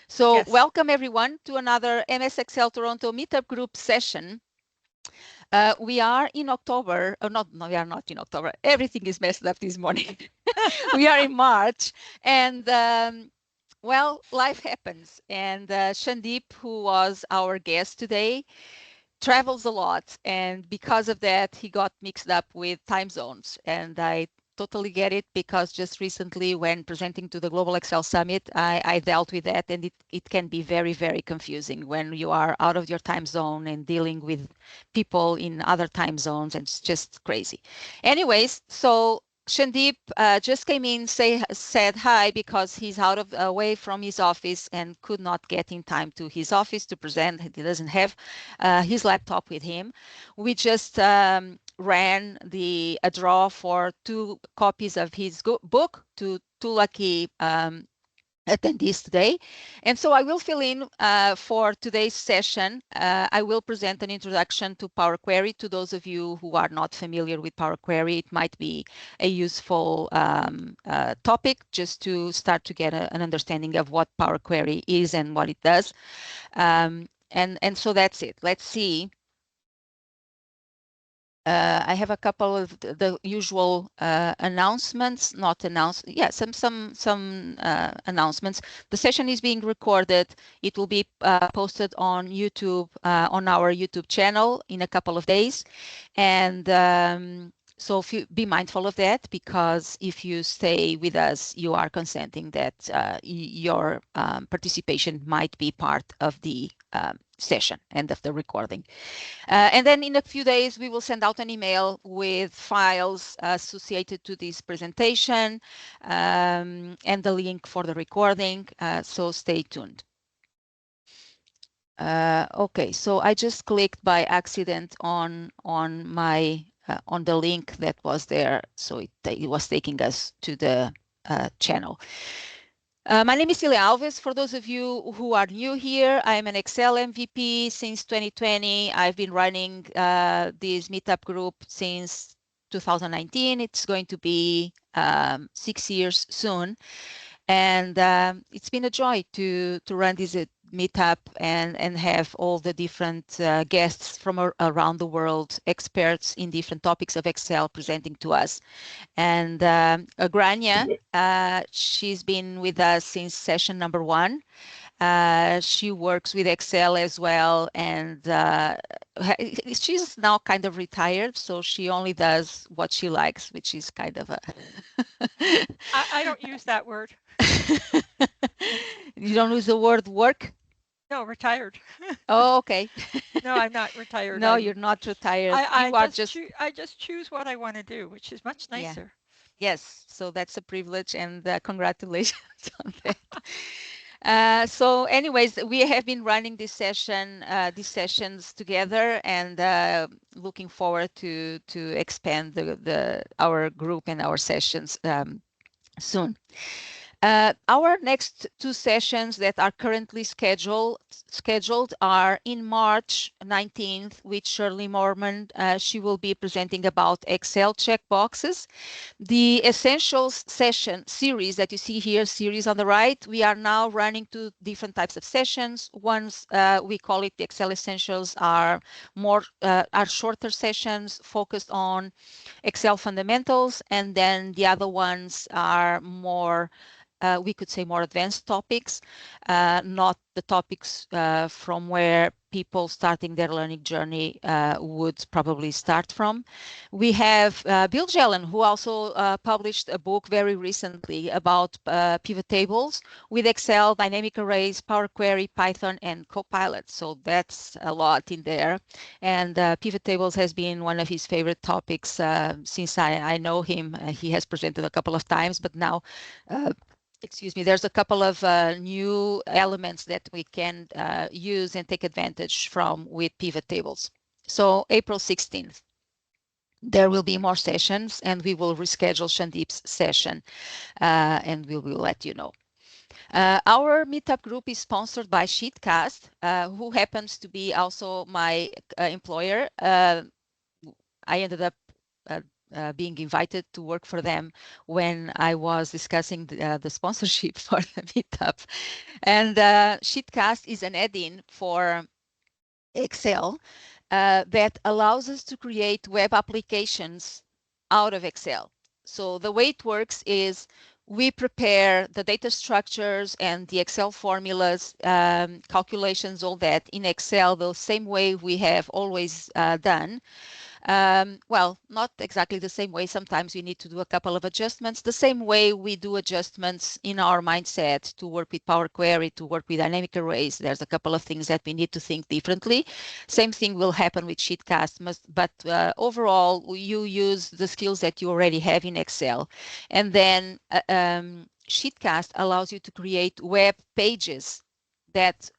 So Yes. welcome everyone to another MS Excel Toronto Meetup group session. We are in October, no, we are not in October. Everything is messed up this morning. We are in March, and well, life happens. And Shandip, who was our guest today, travels a lot, and because of that he got mixed up with time zones, and I totally get it, because just recently when presenting to the Global Excel Summit, I dealt with that, and it can be very, very confusing when you are out of your time zone and dealing with people in other time zones, and it's just crazy. Anyways, so Shandip just came in, said hi, because he's out of away from his office and could not get in time to his office to present. He doesn't have his laptop with him. We just ran a draw for 2 copies of his book to 2 lucky attendees today. And so I will fill in for today's session. I will present an introduction to Power Query. To those of you who are not familiar with Power Query, it might be a useful topic just to start to get an understanding of what Power Query is and what it does. And so that's it. Let's see. I have a couple of the usual announcements, not some announcements. The session is being recorded. It will be posted on YouTube, on our YouTube channel in a couple of days. And so if you be mindful of that, because if you stay with us, you are consenting that your participation might be part of the session and of the recording. And then in a few days, we will send out an email with files associated to this presentation and the link for the recording. So stay tuned. Okay, so I just clicked by accident on my on the link that was there, so it was taking us to the channel. My name is Celia Alves. For those of you who are new here, I'm an Excel MVP since 2020. I've been running this meetup group since 2019. It's going to be 6 years soon. And it's been a joy to run this meetup and have all the different guests from around the world, experts in different topics of Excel presenting to us. And Grania, she's been with us since session number 1. She works with Excel as well, and she's now kind of retired, so she only does what she likes, which is kind of a... I don't use that word. You don't use the word work? No, retired. Oh, okay. No, I'm not retired. No, you're not retired. I You are just just, I just choose what I want to do, which is much yeah. nicer. Yes, so that's a privilege, and congratulations on that. So anyways, we have been running this these sessions together, and looking forward to expand our group and our sessions soon. Our next 2 sessions that are currently scheduled are in March 19th with Shirley Mormon. She will be presenting about Excel checkboxes. The Essentials session series that you see here, series on the right, we are now running 2 different types of sessions. Ones we call it the Excel Essentials are shorter sessions focused on Excel fundamentals, and then the other ones are more we could say more advanced topics, not the topics from where people starting their learning journey would probably start from. We have Bill Jelen, who also published a book very recently about pivot tables with Excel, dynamic arrays, Power Query, Python, and Copilot. So that's a lot in there. And pivot tables has been one of his favorite topics since I know him. He has presented a couple of times, but now excuse me, there's a couple of new elements that we can use and take advantage from with pivot tables. So April 16th, there will be more sessions, and we will reschedule Shandip's session, and we will let you know. Our meetup group is sponsored by Sheetcast, who happens to be also my employer. I ended up being invited to work for them when I was discussing the sponsorship for the meetup. And Sheetcast is an add-in for Excel that allows us to create web applications out of Excel. So the way it works is we prepare the data structures and the Excel formulas, calculations, all that in Excel, the same way we have always done. Well, not exactly the same way. Sometimes we need to do a couple of adjustments. The same way we do adjustments in our mindset to work with Power Query, to work with dynamic arrays. There's a couple of things that we need to think differently. Same thing will happen with Sheetcast, but overall, you use the skills that you already have in Excel. And then Sheetcast allows you to create web pages that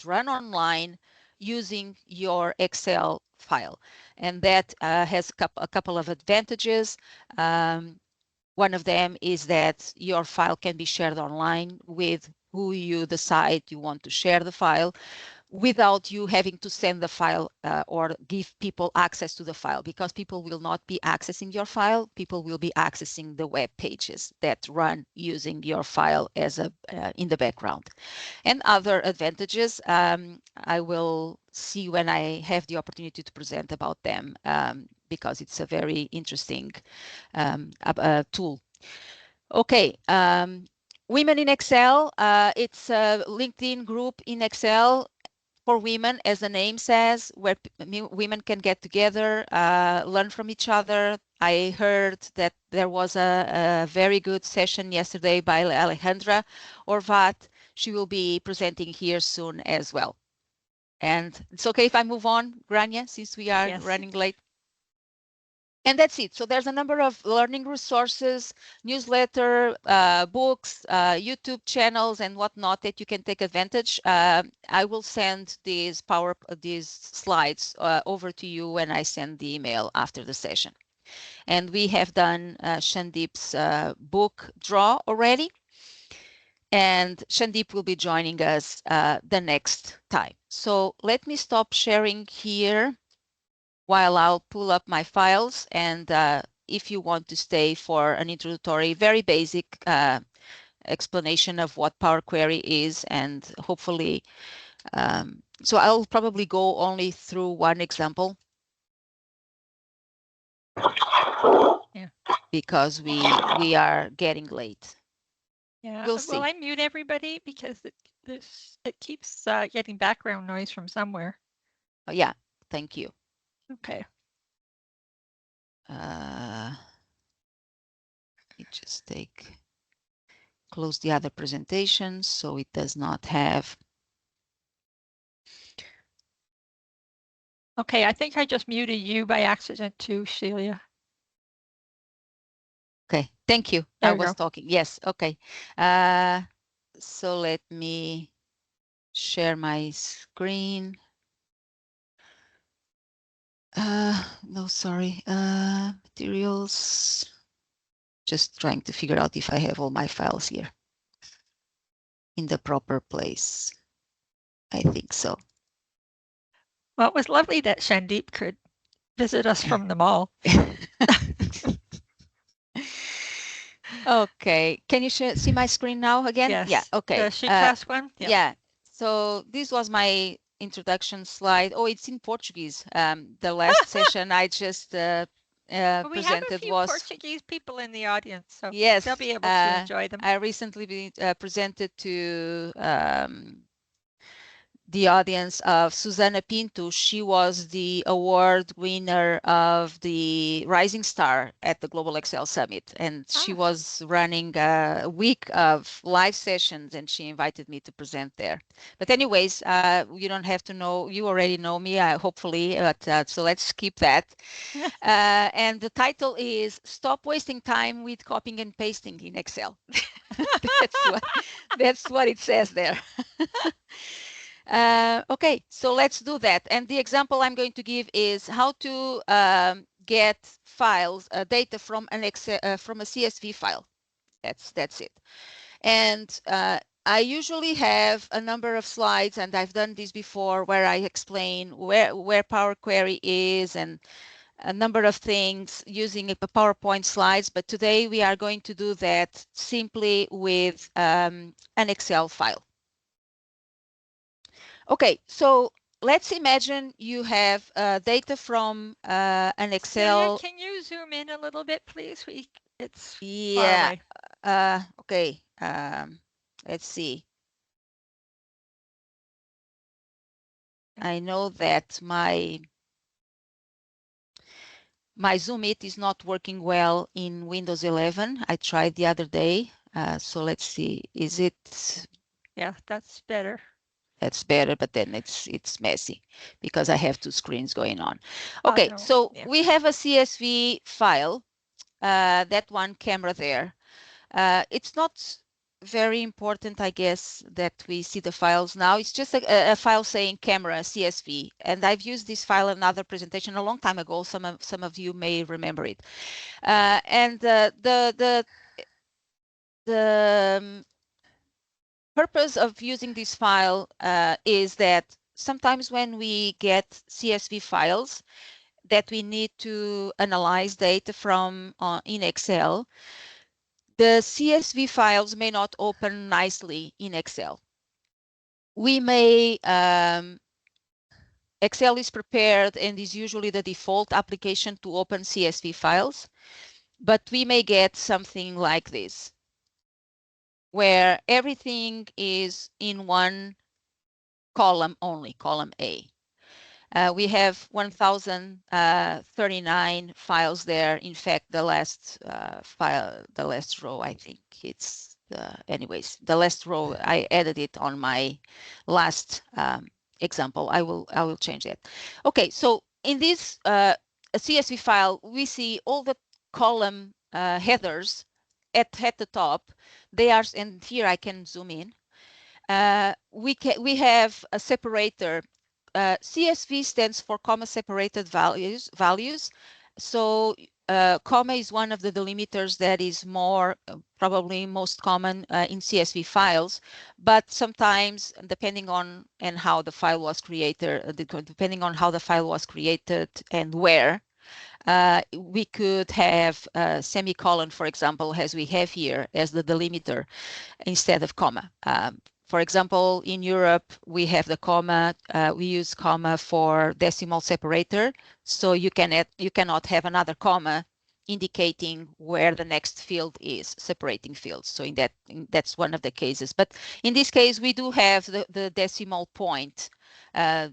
run online using your Excel file. And that has a couple of advantages. One of them is that your file can be shared online with who you decide you want to share the file, without you having to send the file or give people access to the file, because people will not be accessing your file. People will be accessing the web pages that run using your file as in the background. And other advantages, I will see when I have the opportunity to present about them, because it's a very interesting tool. Okay, Women in Excel, it's a LinkedIn group in Excel for women, as the name says, where women can get together, learn from each other. I heard that there was a very good session yesterday by Alejandra Orvat. She will be presenting here soon as well. And it's okay if I move on, Grania, since we are running late. And that's it. So there's a number of learning resources, newsletter, books, YouTube channels, and whatnot that you can take advantage. I will send these slides over to you when I send the email after the session. And we have done Shandip's book draw already. And Shandip will be joining us the next time. So let me stop sharing here while I'll pull up my files. And if you want to stay for an introductory, very basic explanation of what Power Query is, and hopefully, so I'll probably go only through one example. Yeah. Because we are getting late. Yeah, we'll see. Will I mute everybody because it keeps getting background noise from somewhere? Yeah, thank you. Okay. Let me just close the other presentation so it does not have. Okay, I think I just muted you by accident too, Celia. Okay, thank you. I was talking. Yes, okay. So let me share my screen. No, sorry. Materials. Just trying to figure out if I have all my files here in the proper place. I think so. Well, it was lovely that Shandip could visit us from the mall. Okay, can you see my screen now again? Yes. Yeah, okay. The Sheetcast one? Yep. Yeah, so this was my introduction slide. Oh, it's in Portuguese. The last session I just presented we have a few was Portuguese people in the audience, so yes, they'll be able to enjoy them. I recently been, presented to the audience of Susana Pinto. She was the award winner of the Rising Star at the Global Excel Summit. And she was running a week of live sessions, and she invited me to present there. But anyways, you don't have to know, you already know me, hopefully, but so let's skip that. And the title is Stop Wasting Time with Copying and Pasting in Excel. That's what it says there. Okay, so let's do that. And the example I'm going to give is how to get files, data from an Excel, from a CSV file. That's it. And I usually have a number of slides, and I've done this before, where I explain where Power Query is and a number of things using a PowerPoint slides, but today we are going to do that simply with an Excel file. Okay, so let's imagine you have data from an Excel. Celia, can you zoom in a little bit, please? It's far Yeah. away. Okay. Let's see. I know that my Zoom Meet is not working well in Windows 11. I tried the other day. So let's see. Is it? Yeah, that's better. That's better, but then it's messy because I have two screens going on. Okay, No, so yeah. we have a CSV file, that one camera there. It's not very important, I guess, that we see the files now. It's just a file saying camera CSV, and I've used this file in another presentation a long time ago. Some of you may remember it. And the purpose of using this file is that sometimes when we get CSV files that we need to analyze data from in Excel, the CSV files may not open nicely in Excel. We may, Excel is prepared and is usually the default application to open CSV files, but we may get something like this, where everything is in one column only, column A. We have 1,039 files there. In fact, the last file, the last row, I think it's, anyways, the last row, I added it on my last example. I will change that. Okay, so in this CSV file, we see all the column headers at the top. They are, and here I can zoom in. We have a separator. CSV stands for comma separated values. So comma is one of the delimiters that is more probably most common in CSV files, but sometimes depending on and how the file was created, depending on how the file was created and where, we could have a semicolon, for example, as we have here as the delimiter instead of comma. For example, in Europe, we have the comma. We use comma for decimal separator, so you cannot have another comma indicating where the next field is, separating fields. So that's one of the cases. But in this case, we do have the decimal point, uh,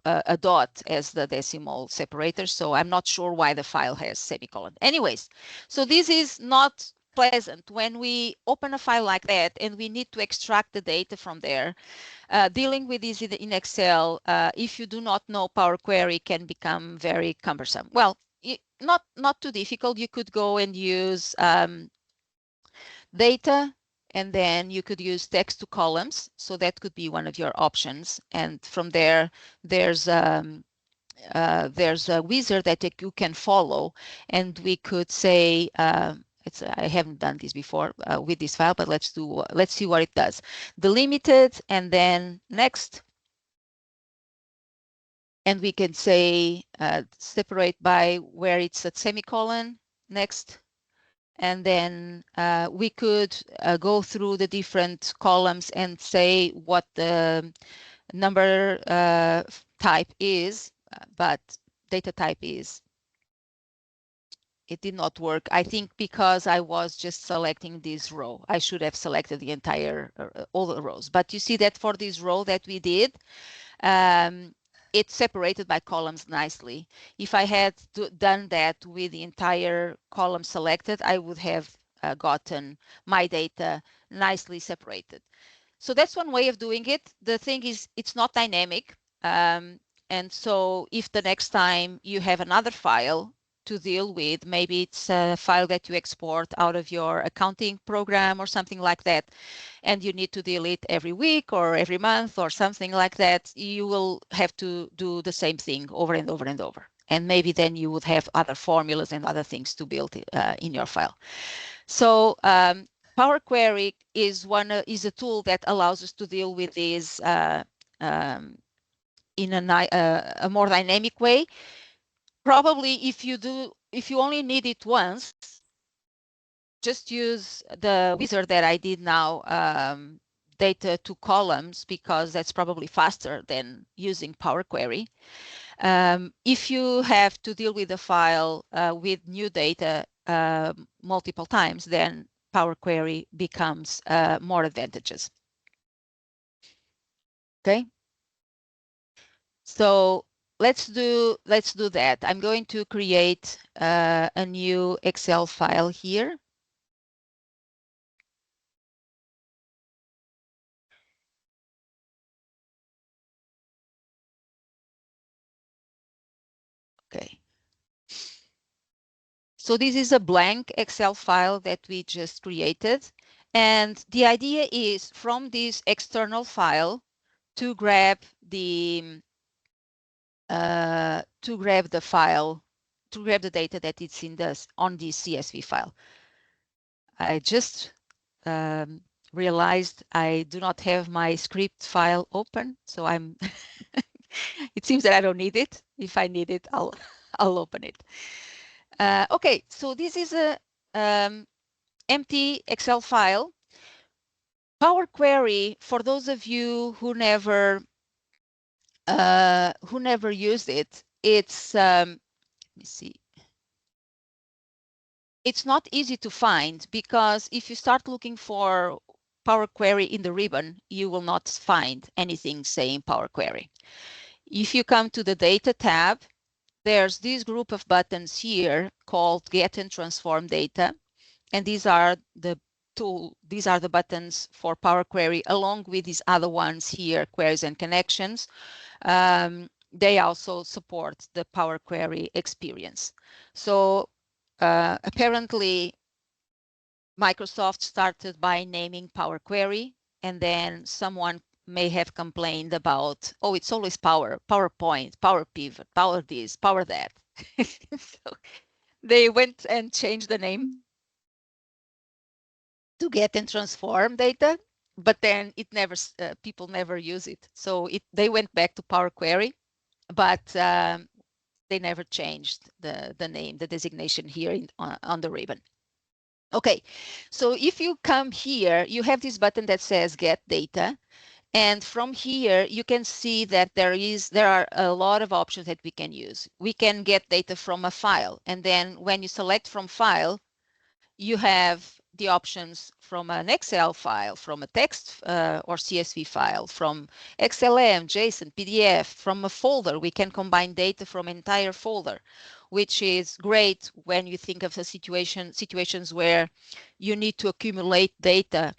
a dot as the decimal separator. So I'm not sure why the file has semicolon. Anyways, so this is not pleasant when we open a file like that and we need to extract the data from there. Dealing with this in Excel, if you do not know Power Query, can become very cumbersome. Well, not too difficult. You could go and use data, and then you could use text to columns. So that could be one of your options. And from there, there's a wizard that you can follow, and we could say, I haven't done this before with this file, but let's see what it does. Delimited, and then next, and we can say separate by where it's at semicolon, next, and then we could go through the different columns and say what the number type is, but data type is. It did not work. I think because I was just selecting this row. I should have selected the entire, all the rows. But you see that for this row that we did, it's separated by columns nicely. If I had done that with the entire column selected, I would have gotten my data nicely separated. So that's one way of doing it. The thing is, it's not dynamic. And so if the next time you have another file to deal with, maybe it's a file that you export out of your accounting program or something like that, and you need to deal it every week or every month or something like that, you will have to do the same thing over and over and over. And maybe then you would have other formulas and other things to build in your file. So Power Query is a tool that allows us to deal with these in a more dynamic way. Probably if you only need it once, just use the wizard that I did now, data to columns, because that's probably faster than using Power Query. If you have to deal with a file with new data multiple times, then Power Query becomes more advantageous. Okay, so let's do that. I'm going to create a new Excel file here. Okay. So this is a blank Excel file that we just created. And the idea is from this external file to grab the file, to grab the data that it's in this on this CSV file. I just realized I do not have my script file open, so I'm it seems that I don't need it. If I need it, I'll I'll open it. Okay, so this is a empty Excel file. Power Query, for those of you who never used it, it's let me see. It's not easy to find, because if you start looking for Power Query in the ribbon, you will not find anything saying Power Query. If you come to the Data tab, there's this group of buttons here called Get and Transform Data, and these are the buttons for Power Query, along with these other ones here, Queries and Connections. They also support the Power Query experience. So apparently Microsoft started by naming Power Query, and then someone may have complained about, oh, it's always PowerPoint, Power Pivot, Power this, Power that. So they went and changed the name to Get and Transform Data, but then people never use it. So they went back to Power Query, but they never changed the name, the designation here on the ribbon. Okay, so if you come here, you have this button that says Get Data. And from here, you can see that there are a lot of options that we can use. We can get data from a file. And then when you select from file, you have the options from an Excel file, from a text or CSV file, from XLM, JSON, PDF, from a folder. We can combine data from entire folder, which is great when you think of situations where you need to accumulate data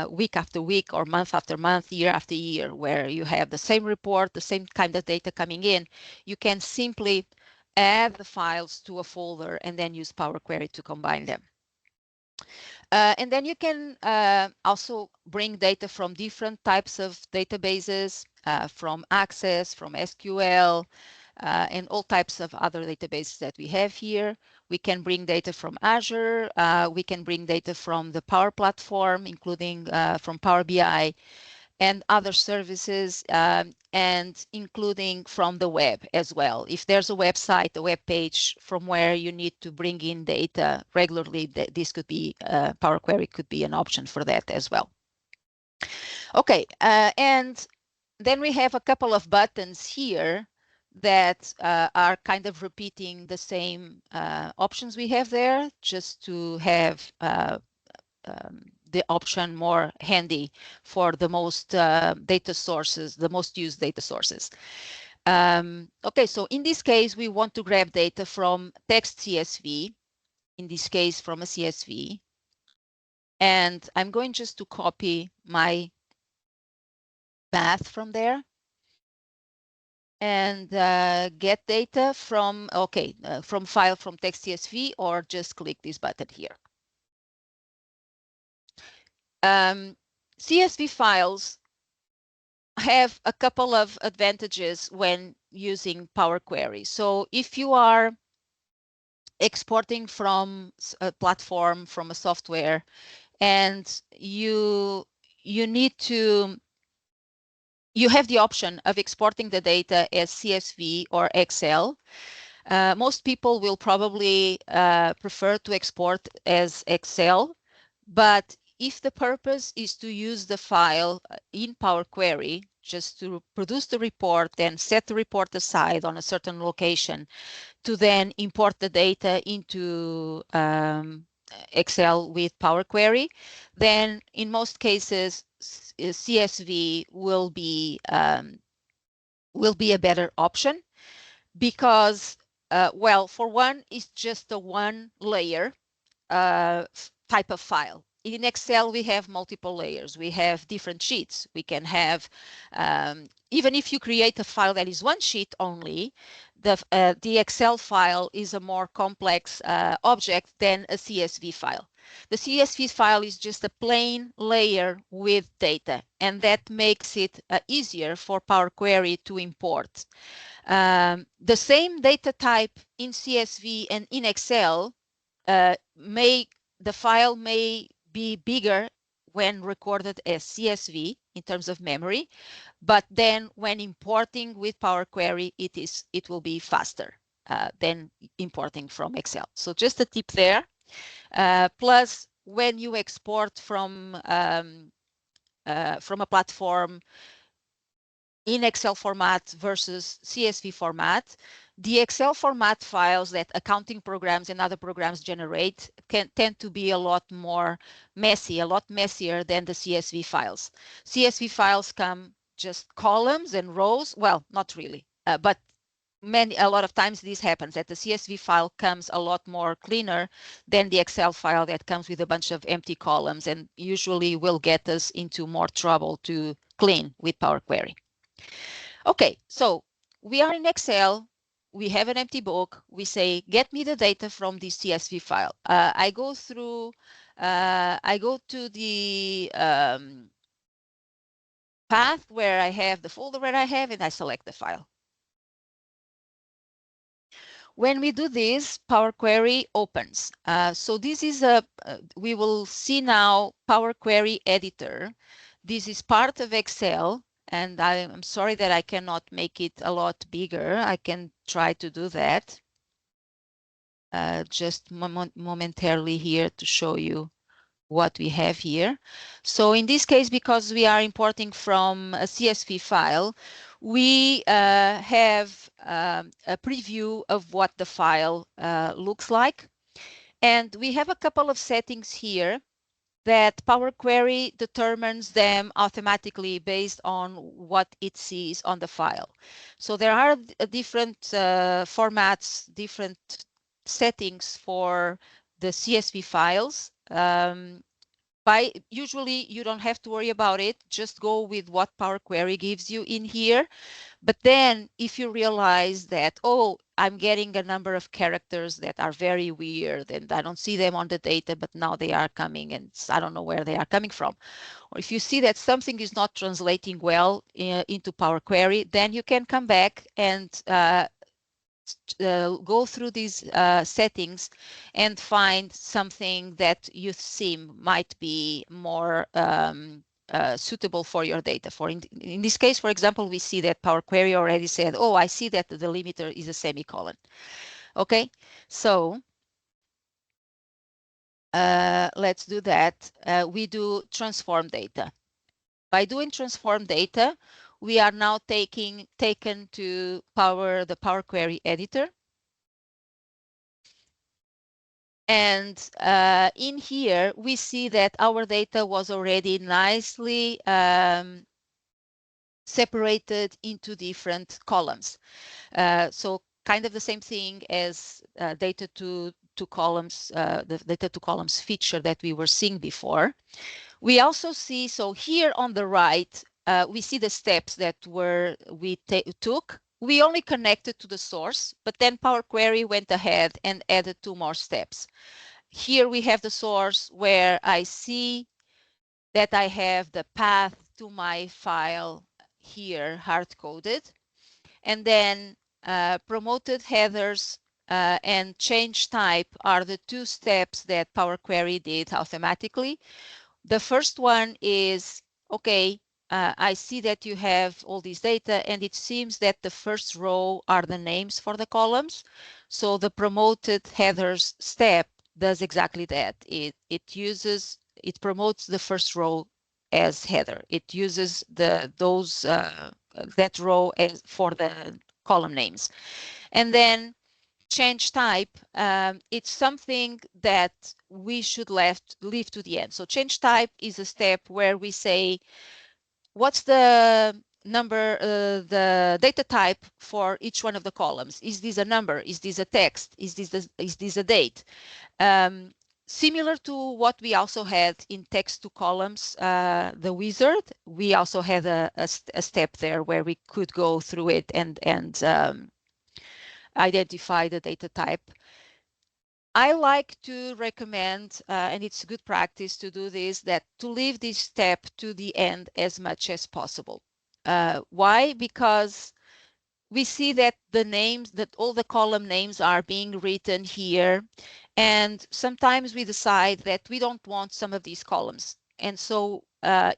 week after week or month after month, year after year, where you have the same report, the same kind of data coming in. You can simply add the files to a folder and then use Power Query to combine them. And then you can also bring data from different types of databases, from Access, from SQL, and all types of other databases that we have here. We can bring data from Azure. We can bring data from the Power Platform, including from Power BI, and other services, and including from the web as well. If there's a website, a web page from where you need to bring in data regularly, this could be, Power Query could be an option for that as well. Okay, and then we have a couple of buttons here that are kind of repeating the same options we have there, just to have the option more handy for the most data sources, the most used data sources. Okay, so in this case, we want to grab data from text CSV, in this case from a CSV. And I'm going just to copy my path from there and get data from, okay, from file from text CSV, or just click this button here. CSV files have a couple of advantages when using Power Query. So if you are exporting from a platform, from a software, and you need to, you have the option of exporting the data as CSV or Excel. Most people will probably prefer to export as Excel, but if the purpose is to use the file in Power Query just to produce the report and set the report aside on a certain location to then import the data into Excel with Power Query, then in most cases CSV will be a better option because, well, for one, it's just a one layer type of file. In Excel, we have multiple layers. We have different sheets. We can have, even if you create a file that is one sheet only, the Excel file is a more complex object than a CSV file. The CSV file is just a plain layer with data, and that makes it easier for Power Query to import. The same data type in CSV and in Excel the file may be bigger when recorded as CSV in terms of memory, but then when importing with Power Query, it will be faster than importing from Excel. So just a tip there. Plus, when you export from a platform in Excel format versus CSV format, the Excel format files that accounting programs and other programs generate can tend to be a lot more messy, a lot messier than the CSV files. CSV files come just columns and rows. Well, not really, but a lot of times this happens that the CSV file comes a lot more cleaner than the Excel file that comes with a bunch of empty columns and usually will get us into more trouble to clean with Power Query. Okay, so we are in Excel. We have an empty book. We say, get me the data from this CSV file. I go to the path where I have the folder where I have, and I select the file. When we do this, Power Query opens. So this is we will see now Power Query Editor. This is part of Excel, and I'm sorry that I cannot make it a lot bigger. I can try to do that. Just momentarily here to show you what we have here. So in this case, because we are importing from a CSV file, we have a preview of what the file looks like. And we have a couple of settings here that Power Query determines them automatically based on what it sees on the file. So there are different formats, different settings for the CSV files. Usually you don't have to worry about it. Just go with what Power Query gives you in here. But then if you realize that, oh, I'm getting a number of characters that are very weird and I don't see them on the data, but now they are coming and I don't know where they are coming from. Or if you see that something is not translating well into Power Query, then you can come back and go through these settings and find something that you seem might be more suitable for your data. In this case, for example, we see that Power Query already said, oh, I see that the delimiter is a semicolon. Okay, so let's do that. We do transform data. By doing transform data, we are now taken to the Power Query editor. And in here, we see that our data was already nicely separated into different columns. So kind of the same thing as data to columns, the data to columns feature that we were seeing before. We also see, so here on the right, we see the steps that we took. We only connected to the source, but then Power Query went ahead and added 2 more steps. Here we have the source where I see that I have the path to my file here hard-coded. And then promoted headers and change type are the 2 steps that Power Query did automatically. The first one is, okay, I see that you have all this data, and it seems that the first row are the names for the columns. So the promoted headers step does exactly that. It promotes the first row as header. It uses that row as for the column names. And then change type, it's something that we should leave to the end. So change type is a step where we say, what's the the data type for each one of the columns? Is this a number? Is this a text? Is this a date? Um, Similar to what we also had in text to columns, the wizard, we also had a step there where we could go through it and identify the data type. I like to recommend, and it's good practice to do this, that to leave this step to the end as much as possible. Why? Because we see that that all the column names are being written here. And sometimes we decide that we don't want some of these columns. And so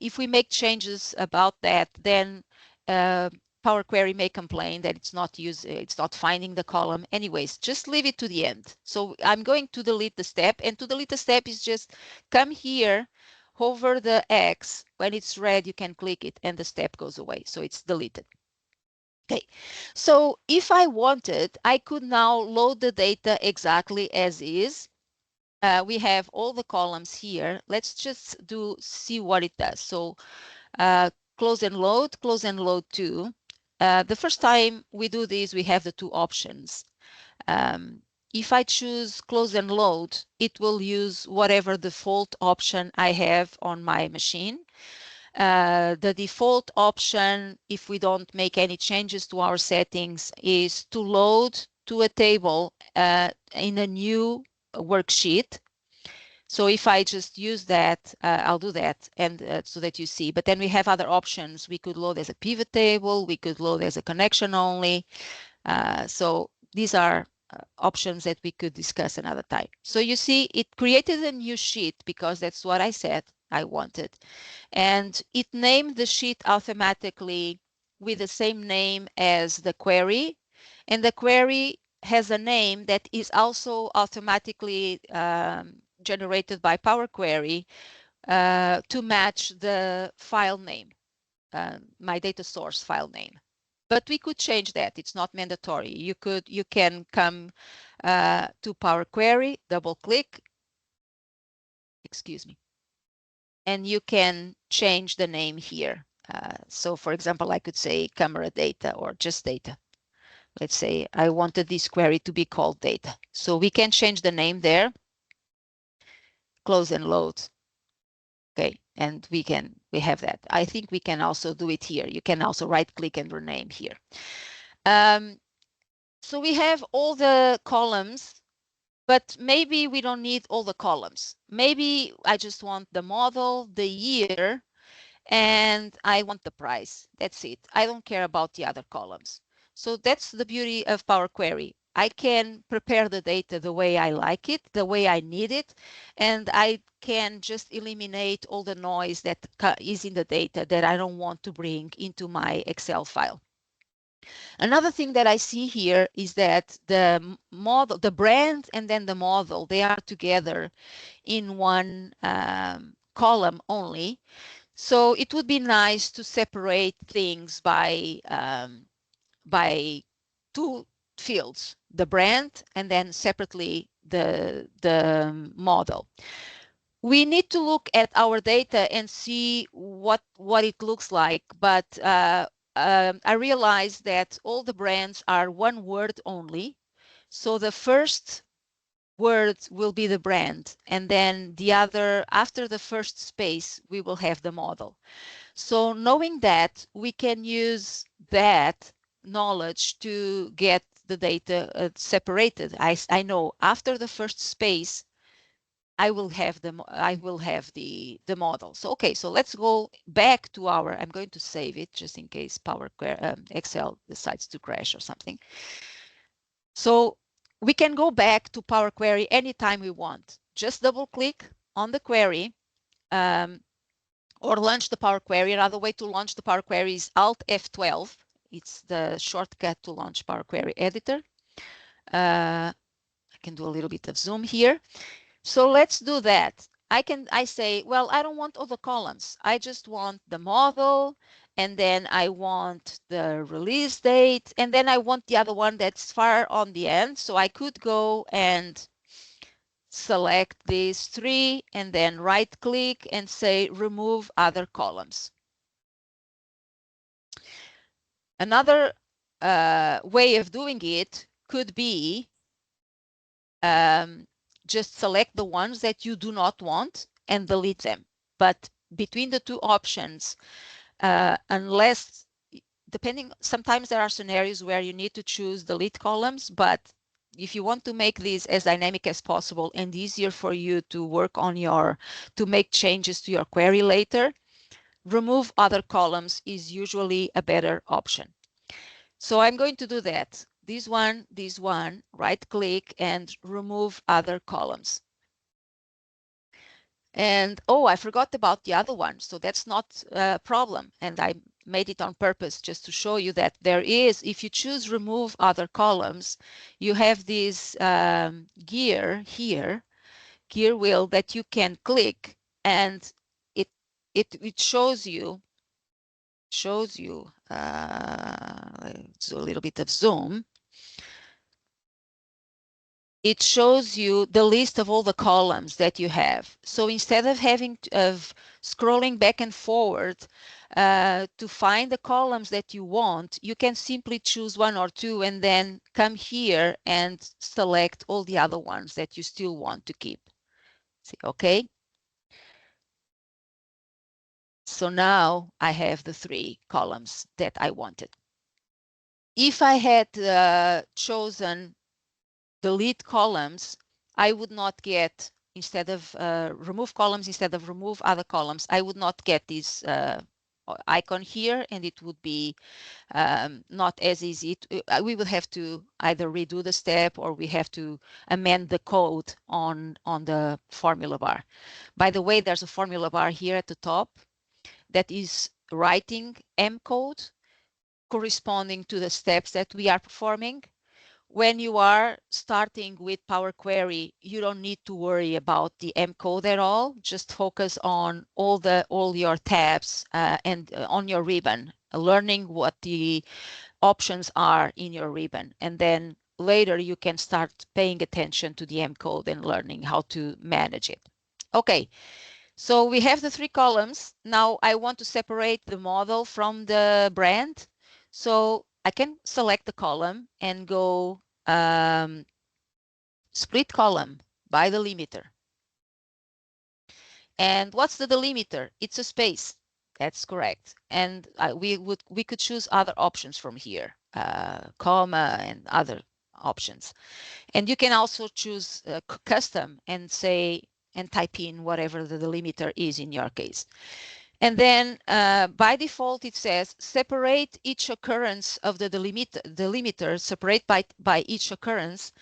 if we make changes about that, then uh, Power Query may complain that it's not finding the column. Anyways, just leave it to the end. So I'm going to delete the step, and to delete the step is just come here, hover the X. When it's red, you can click it and the step goes away. So it's deleted. Okay, so if I wanted, I could now load the data exactly as is. We have all the columns here. Let's just see what it does. So uh, close and load too. The first time we do this, we have the two options. Um, if I choose close and load, it will use whatever default option I have on my machine. The default option, if we don't make any changes to our settings, is to load to a table in a new worksheet. So if I just use that, I'll do that, and so that you see. But then we have other options. We could load as a pivot table. We could load as a connection only. So these are options that we could discuss another time. So you see, it created a new sheet because that's what I said I wanted. And it named the sheet automatically with the same name as the query. And the query has a name that is also automatically generated by Power Query to match the file name, my data source file name. But we could change that. It's not mandatory. You can come to Power Query, double click, excuse me, and you can change the name here. So for example, I could say camera data or just data. Let's say I wanted this query to be called data. So we can change the name there, close and load. Okay, and we have that. I think we can also do it here. You can also right click and rename here. So we have all the columns, but maybe we don't need all the columns. Maybe I just want the model, the year, and I want the price. That's it. I don't care about the other columns. So that's the beauty of Power Query. I can prepare the data the way I like it, the way I need it, and I can just eliminate all the noise that is in the data that I don't want to bring into my Excel file. Another thing that I see here is that the model, the brand and then the model, they are together in one column only. So it would be nice to separate things by two fields, the brand and then separately the model. We need to look at our data and see what it looks like, but I realized that all the brands are one word only. So the first word will be the brand, and then the other, after the first space, we will have the model. So knowing that, we can use that knowledge to get the data separated. I know after the first space, I will have the model. So okay, so let's go back to our. I'm going to save it just in case Excel decides to crash or something. So we can go back to Power Query anytime we want. Just double click on the query. Um, or launch the Power Query. Another way to launch the Power Query is Alt F12. It's the shortcut to launch Power Query Editor. I can do a little bit of zoom here. So let's do that. I say, well, I don't want all the columns. I just want the model, and then I want the release date, and then I want the other one that's far on the end. So I could go and select these three and then right click and say remove other columns. Another way of doing it could be just select the ones that you do not want and delete them. But between the two options, unless, depending, sometimes there are scenarios where you need to choose delete columns, but if you want to make these as dynamic as possible and easier for you to work on to make changes to your query later, remove other columns is usually a better option. So I'm going to do that. This one, right click and remove other columns. And oh, I forgot about the other one. So that's not a problem. And I made it on purpose just to show you that there is, if you choose remove other columns, you have this gear here, gear wheel that you can click, and it shows you let's do a little bit of zoom. It shows you the list of all the columns that you have. So instead of scrolling back and forward to find the columns that you want, you can simply choose one or two and then come here and select all the other ones that you still want to keep. See, okay? So now I have the three columns that I wanted. If I had chosen delete columns, I would not get, instead of remove columns, instead of remove other columns, I would not get this icon here, and it would be not as easy. We would have to either redo the step or we have to amend the code on the formula bar. By the way, there's a formula bar here at the top that is writing M code corresponding to the steps that we are performing. When you are starting with Power Query, you don't need to worry about the M code at all. Just focus on all your tabs and on your ribbon, learning what the options are in your ribbon. And then later you can start paying attention to the M code and learning how to manage it. Okay, so we have the three columns. Now I want to separate the model from the brand. So I can select the column and go split column by delimiter. And what's the delimiter? It's a space. That's correct. And we could choose other options from here, comma and other options. And you can also choose custom and say and type in whatever the delimiter is in your case. And then by default, it says separate each occurrence of the delimiter, separate by each occurrence.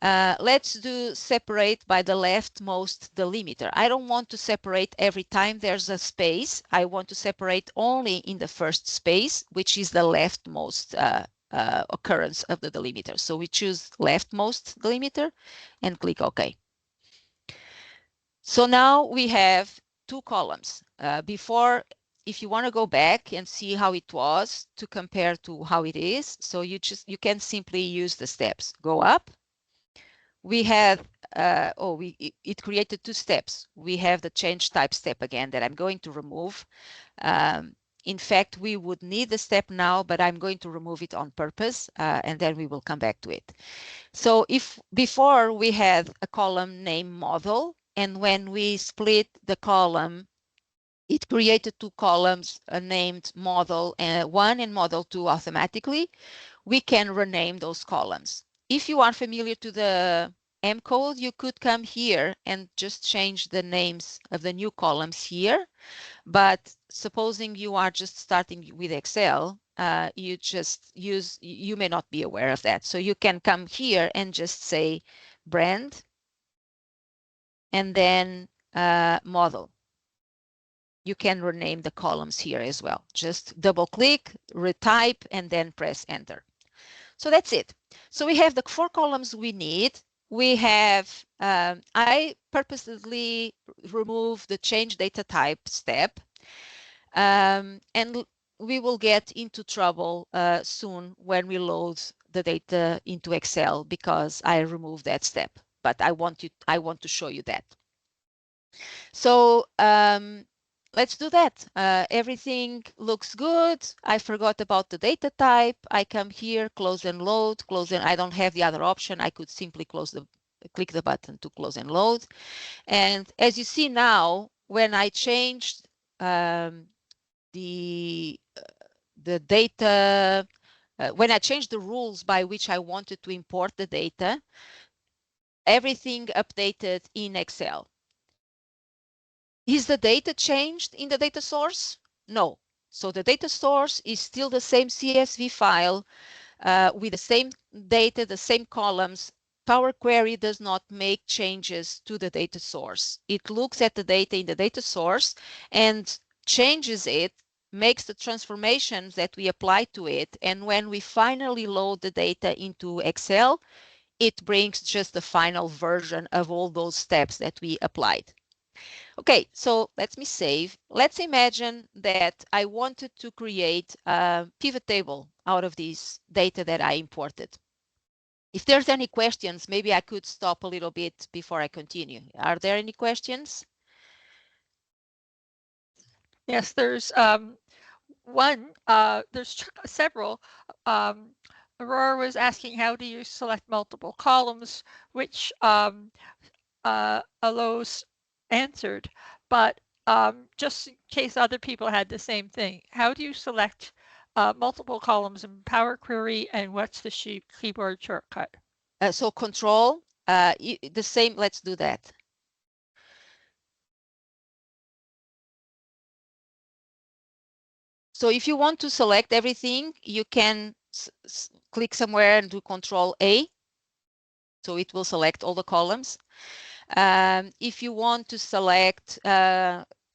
Let's do separate by the leftmost delimiter. I don't want to separate every time there's a space. I want to separate only in the first space, which is the leftmost occurrence of the delimiter. So we choose leftmost delimiter and click OK. So now we have two columns. Before, if you want to go back and see how it was to compare to how it is, so you can simply use the steps. Go up. We have it created two steps. We have the change type step again that I'm going to remove. In fact, we would need the step now, but I'm going to remove it on purpose, and then we will come back to it. So if before we had a column named model, and when we split the column, it created two columns named model 1 and model 2 automatically. We can rename those columns. If you are familiar to the M code, you could come here and just change the names of the new columns here. But supposing you are just starting with Excel, you may not be aware of that. So you can come here and just say brand and then model. you can rename the columns here as well. Just double click, retype, and then press enter. So that's it. So we have the 4 columns we need. We have, I purposely remove the change data type step, and we will get into trouble soon when we load the data into Excel because I removed that step. But I want to show you that. So let's do that. Everything looks good. I forgot about the data type. I come here, close and load, close, and I don't have the other option. I could simply click the button to close and load. And as you see now, when I changed the data, when I changed the rules by which I wanted to import the data, everything updated in Excel. Is the data changed in the data source? No. So the data source is still the same CSV file with the same data, the same columns. Power Query does not make changes to the data source. It looks at the data in the data source and changes it, makes the transformations that we apply to it. And when we finally load the data into Excel, it brings just the final version of all those steps that we applied. Okay, so let me save. Let's imagine that I wanted to create a pivot table out of this data that I imported. If there's any questions, maybe I could stop a little bit before I continue. Are there any questions? Yes, there's one, there's several. Aurora was asking, how do you select multiple columns, which Alois answered, but just in case other people had the same thing, how do you select multiple columns in Power Query, and what's the keyboard shortcut? So control, the same, let's do that. So if you want to select everything, you can click somewhere and do Control A. So it will select all the columns. If you want to select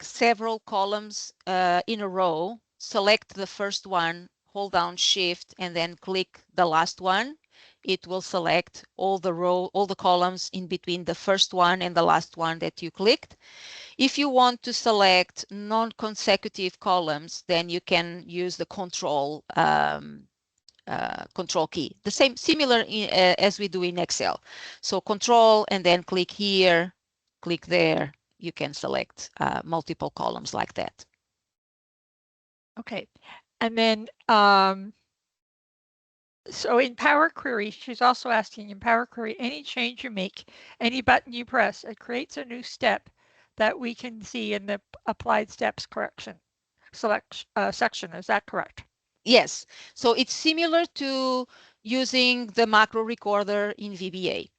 several columns in a row, select the first one, hold down Shift, and then click the last one. It will select all the columns in between the first one and the last one that you clicked. If you want to select non-consecutive columns, then you can use the control key, the same, similar as we do in Excel. So control and then click here, click there. You can select multiple columns like that. Okay, and then so in Power Query, she's also asking, in Power Query, any change you make, any button you press, it creates a new step that we can see in the applied steps correction section. Is that correct? Yes, so it's similar to using the macro recorder in VBA.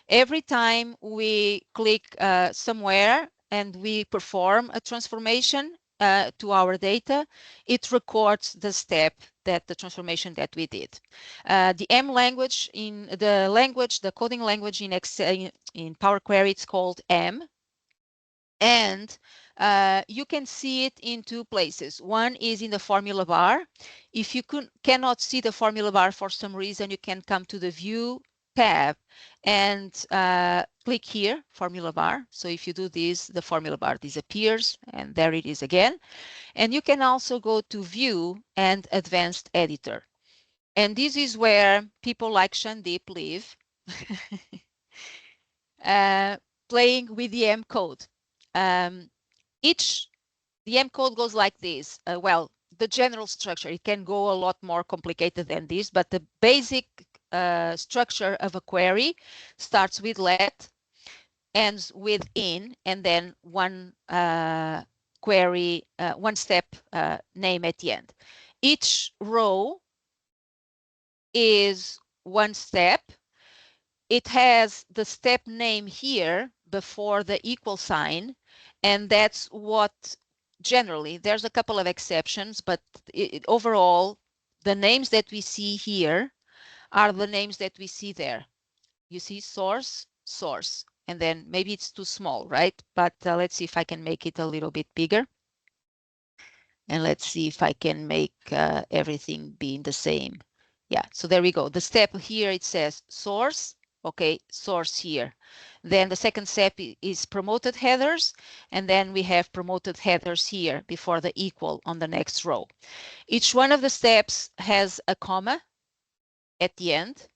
Every time we click somewhere and we perform a transformation to our data, it records the step that the transformation that we did. The M language the coding language in Excel, in Power Query, it's called M. And you can see it in 2 places. One is in the formula bar. If you cannot see the formula bar for some reason, you can come to the View tab and click here, formula bar. So if you do this, the formula bar disappears, and there it is again. And you can also go to View and Advanced Editor. And this is where people like Shandip live, playing with the M code. Um, the M code goes like this. Well, the general structure, it can go a lot more complicated than this, but the basic structure of a query starts with let, ends with in, and then one one step name at the end. Each row is one step. It has the step name here before the equal sign, and that's what generally, there's a couple of exceptions, but overall, the names that we see here are the names that we see there. You see source, source, and then maybe it's too small, right? But let's see if I can make it a little bit bigger. And let's see if I can make everything being the same. Yeah, so there we go. The step here, it says source. Okay, source here. Then the second step is promoted headers. And then we have promoted headers here before the equal on the next row. Each one of the steps has a comma at the end.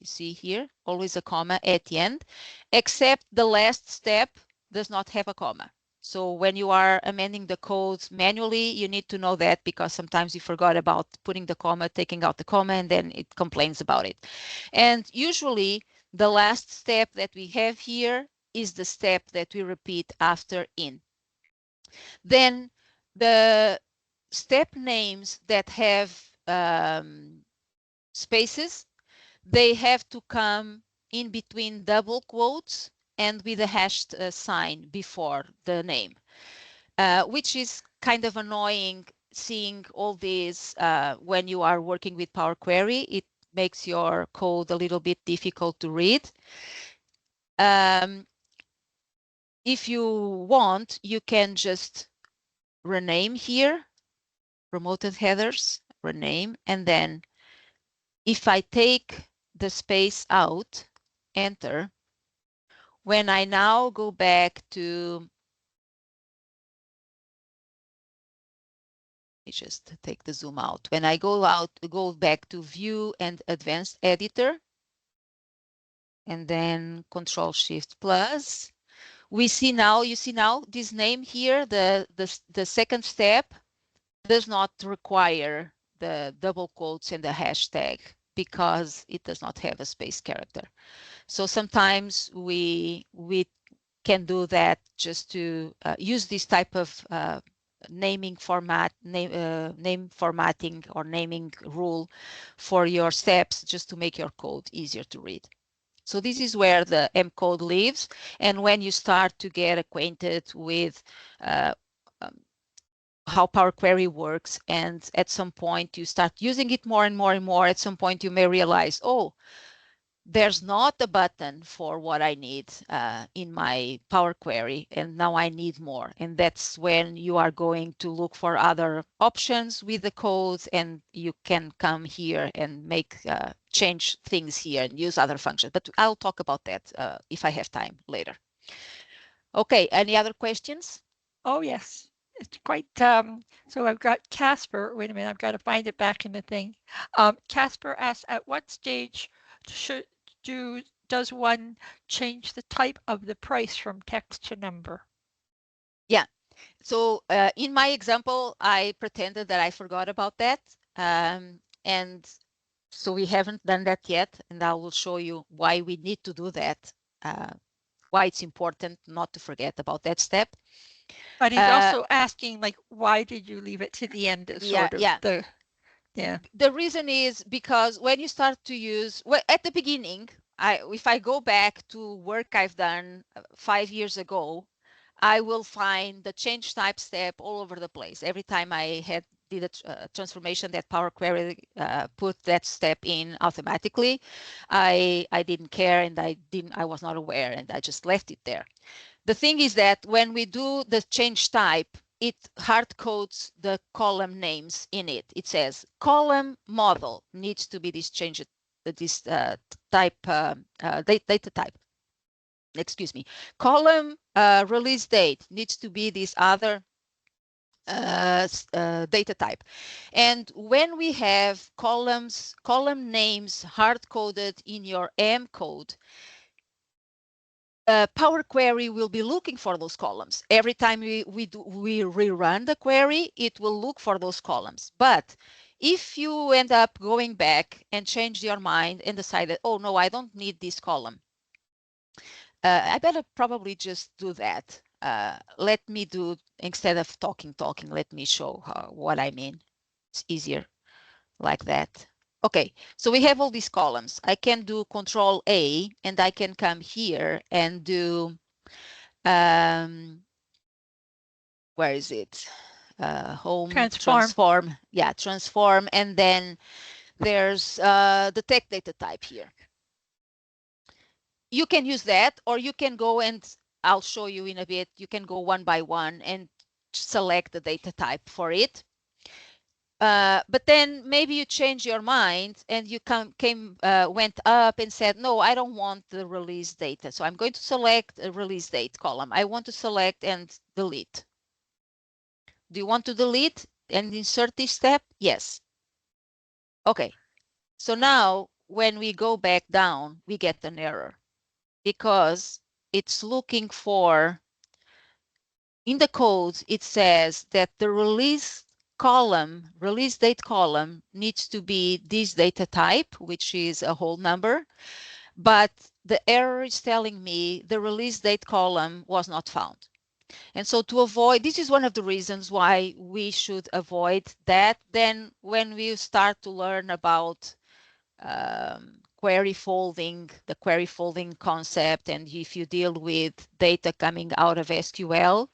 You see here, always a comma at the end, except the last step does not have a comma. So when you are amending the codes manually, you need to know that because sometimes you forgot about putting the comma, taking out the comma, and then it complains about it. And usually the last step that we have here is the step that we repeat after in. Then the step names that have spaces, they have to come in between double quotes and with a hashed sign before the name, which is kind of annoying seeing all these when you are working with Power Query. It makes your code a little bit difficult to read. If you want, you can just rename here, promoted headers, rename, and then if I take the space out, enter, when I now go back to, let me just take the zoom out. When I go back to view and advanced editor, and then Control Shift plus, we see now, you see now this name here, the second step does not require the double quotes and the hashtag because it does not have a space character. So sometimes we can do that just to use this type of naming format, name formatting or naming rule for your steps just to make your code easier to read. So this is where the M code lives. And when you start to get acquainted with uh, um, how Power Query works, and at some point you start using it more and more and more, at some point you may realize, oh, there's not a button for what I need in my Power Query, and now I need more. And that's when you are going to look for other options with the codes, and you can come here and make change things here and use other functions. But I'll talk about that if I have time later. Okay, any other questions? Oh, yes. It's quite, so I've got Casper. Wait a minute, I've got to find it back in the thing. Casper asks, at what stage should does one change the type of the price from text to number? Yeah. So in my example, I pretended that I forgot about that. And so we haven't done that yet. And I will show you why we need to do that, why it's important not to forget about that step. But he's Uh, also asking, like, why did you leave it to the end as yeah, sort of yeah. the, yeah. The reason is because when you start to use, well, at the beginning, if I go back to work I've done 5 years ago, I will find the change type step all over the place. Every time I did a transformation that Power Query put that step in automatically, I didn't care, and I was not aware, and I just left it there. The thing is that when we do the change type, it hard codes the column names in it. It says column model needs to be this change, this type, data type. Excuse me. Column release date needs to be this other data type. And when we have column names hard coded in your M code, Power Query will be looking for those columns. Every time we rerun the query, it will look for those columns. But if you end up going back and change your mind and decide that, oh, no, I don't need this column, I better probably just do that. Let me do, instead of talking, let me show what I mean. It's easier like that. Okay, so we have all these columns. I can do Control A, and I can come here and do where is it? Home Transform. transform. Yeah, transform. And then there's the text data type here. You can use that, or you can go and I'll show you in a bit. You can go one by one and select the data type for it. but then maybe you change your mind and you went up and said, no, I don't want the release data. So I'm going to select a release date column. I want to select and delete. Do you want to delete and insert this step? Yes. Okay. So now when we go back down, we get an error because it's looking for, in the code, it says that the release date column needs to be this data type, which is a whole number, but the error is telling me the release date column was not found. And so to avoid, this is one of the reasons why we should avoid that. Then when we start to learn about query folding, the query folding concept, and if you deal with data coming out of SQL,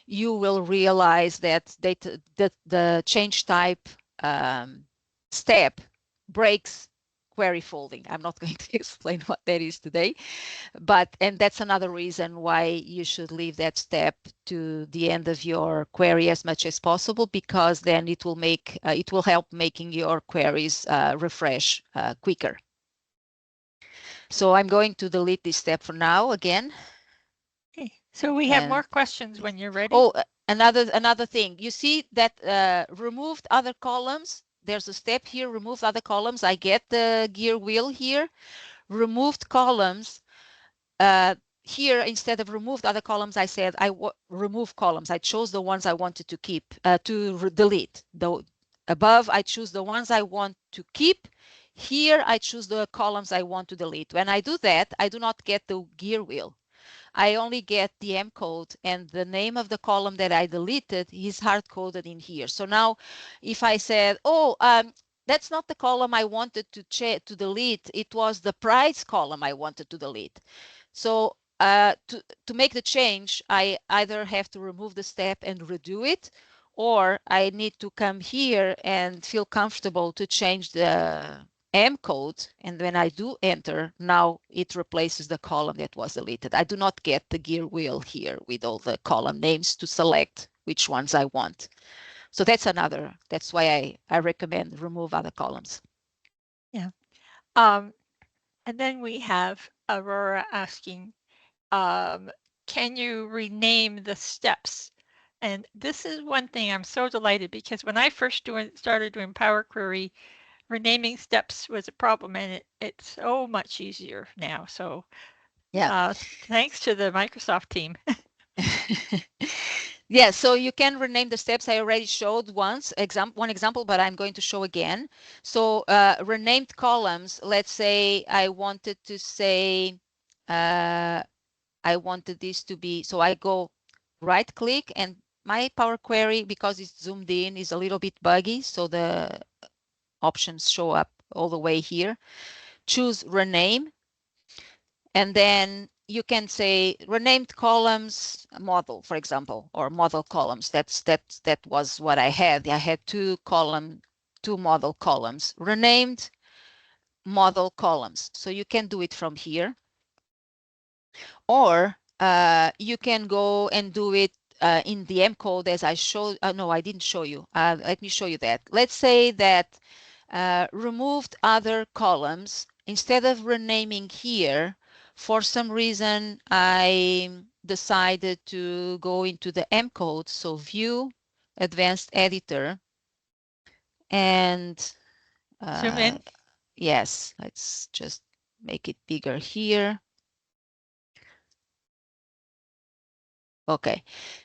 you will realize that the change type step breaks query folding. I'm not going to explain what that is today, and that's another reason why you should leave that step to the end of your query as much as possible, because then it will help making your queries refresh quicker. So I'm going to delete this step for now again. Okay. So we have more questions when you're ready. Oh, another thing. You see that removed other columns. There's a step here, remove other columns. I get the gear wheel here. Removed columns. Here, instead of removed other columns, I said remove columns. I chose the ones I wanted to keep, delete. Above, I choose the ones I want to keep. Here, I choose the columns I want to delete. When I do that, I do not get the gear wheel. I only get the M code, and the name of the column that I deleted is hard coded in here. So now if I said, oh, that's not the column I wanted to delete, it was the price column I wanted to delete. So to make the change, I either have to remove the step and redo it, or I need to come here and feel comfortable to change the M code, and when I do enter, now it replaces the column that was deleted. I do not get the gear wheel here with all the column names to select which ones I want. So that's why I recommend remove other columns. Yeah. And then we have Aurora asking, can you rename the steps? And this is one thing I'm so delighted, because when I first started doing Power Query, renaming steps was a problem, and it's so much easier now. So Yeah. thanks to the Microsoft team. Yeah, so you can rename the steps. I already showed one example, but I'm going to show again. So renamed columns, let's say I wanted to say, I wanted this to be, so I go right click, and my Power Query, because it's zoomed in, is a little bit buggy. So the options show up all the way here. Choose rename, and then you can say renamed columns model, for example, or model columns. That was what I had. I had two model columns, renamed model columns. So you can do it from here, or you can go and do it in the M code as I showed. No, I didn't show you. Let me show you that. Let's say that removed other columns. Instead of renaming here, for some reason, I decided to go into the M code. So view, advanced editor, and Zoom in. yes, let's just make it bigger here. Okay,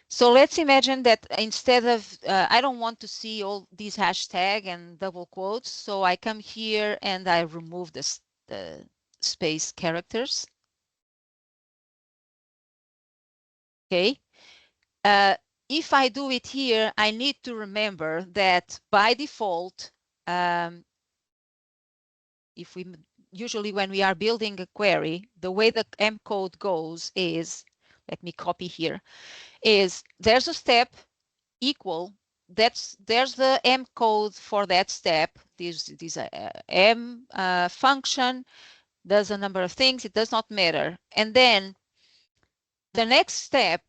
so let's imagine that instead of, I don't want to see all these hashtag and double quotes, so I come here and I remove the space characters. Okay, if I do it here, I need to remember that by default, if we usually when we are building a query, the way the M code goes is, let me copy here, is there's a step equal, there's the M code for that step. This M function does a number of things, it does not matter. And then the next step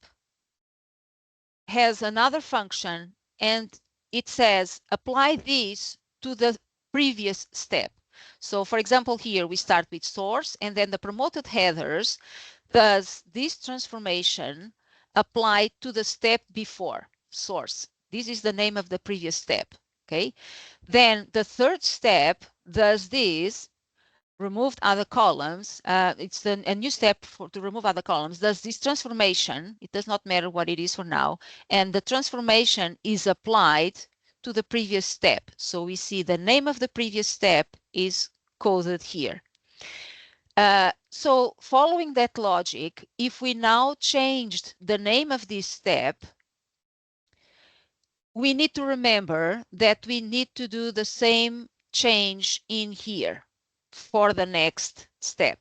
has another function, and it says apply this to the previous step. So for example, here we start with source, and then the promoted headers does this transformation apply to the step before source. This is the name of the previous step. Okay. Then the third step does this, removed other columns. It's a new step to remove other columns. Does this transformation, it does not matter what it is for now, and the transformation is applied to the previous step. So we see the name of the previous step is coded here. So following that logic, if we now changed the name of this step, we need to remember that we need to do the same change in here for the next step,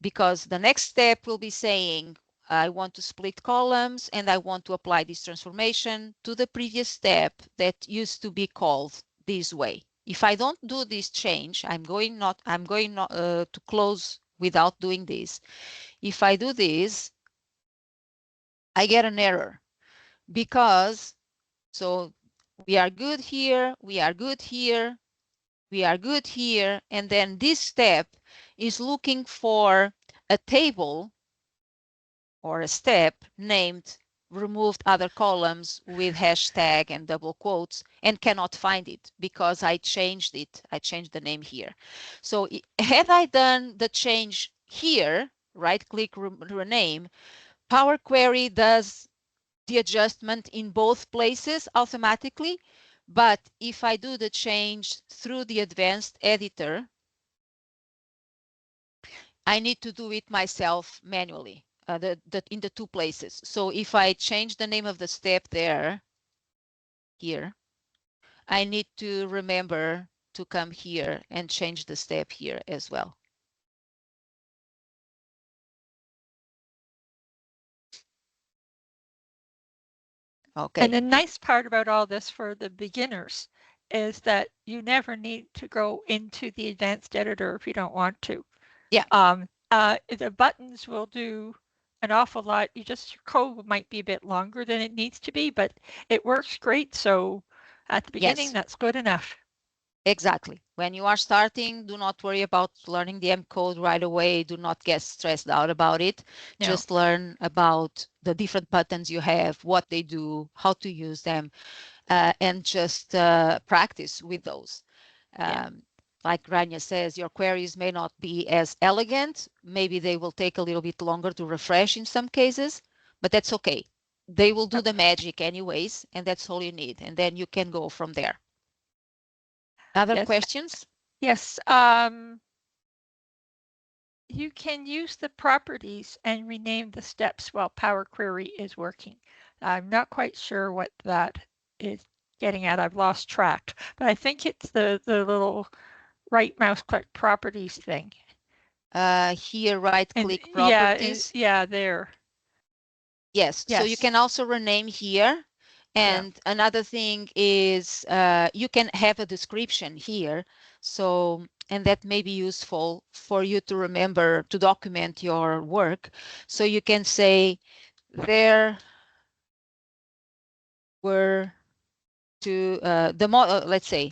because the next step will be saying, I want to split columns and I want to apply this transformation to the previous step that used to be called this way. If I don't do this change, I'm going not to close without doing this. If I do this, I get an error, because so we are good here, we are good here, we are good here, and then this step is looking for a table or a step named removed other columns with hashtag and double quotes, and cannot find it because I changed it. I changed the name here. So had I done the change here, right click, rename, Power Query does the adjustment in both places automatically. But if I do the change through the advanced editor, I need to do it myself manually, in the two places. So if I change the name of the step there, here, I need to remember to come here and change the step here as well. Okay. And the nice part about all this for the beginners is that you never need to go into the advanced editor if you don't want to. Yeah. The buttons will do an awful lot. Your code might be a bit longer than it needs to be, but it works great. So at the beginning, Yes. that's good enough. Exactly. When you are starting, do not worry about learning the M code right away. Do not get stressed out about it. No. Just learn about the different buttons you have, what they do, how to use them, and just practice with those. Yeah. Like Rania says, your queries may not be as elegant. Maybe they will take a little bit longer to refresh in some cases, but that's okay. They will do the magic anyways, and that's all you need. And then you can go from there. Other Yes. questions? Yes. You can use the properties and rename the steps while Power Query is working. I'm not quite sure what that is getting at. I've lost track, but I think it's the little right mouse click properties thing. Here, right And click properties. yeah, there. Yes, so you Yes. can also rename here. Yeah. And another thing is you can have a description here. So, and that may be useful for you to remember to document your work. So you can say there were two, let's say,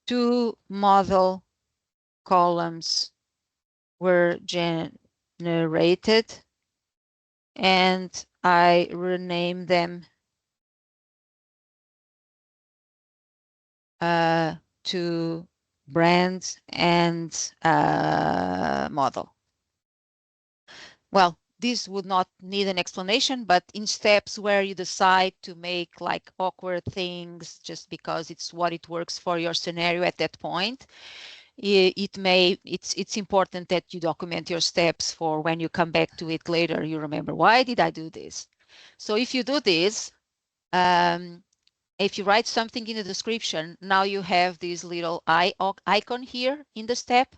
two model columns were generated, and I rename them to brand and model. Well, this would not need an explanation, but in steps where you decide to make like awkward things just because it's what it works for your scenario at that point, it's important that you document your steps for when you come back to it later. You remember, why did I do this? So if you do this, if you write something in the description, now you have this little icon here in the step,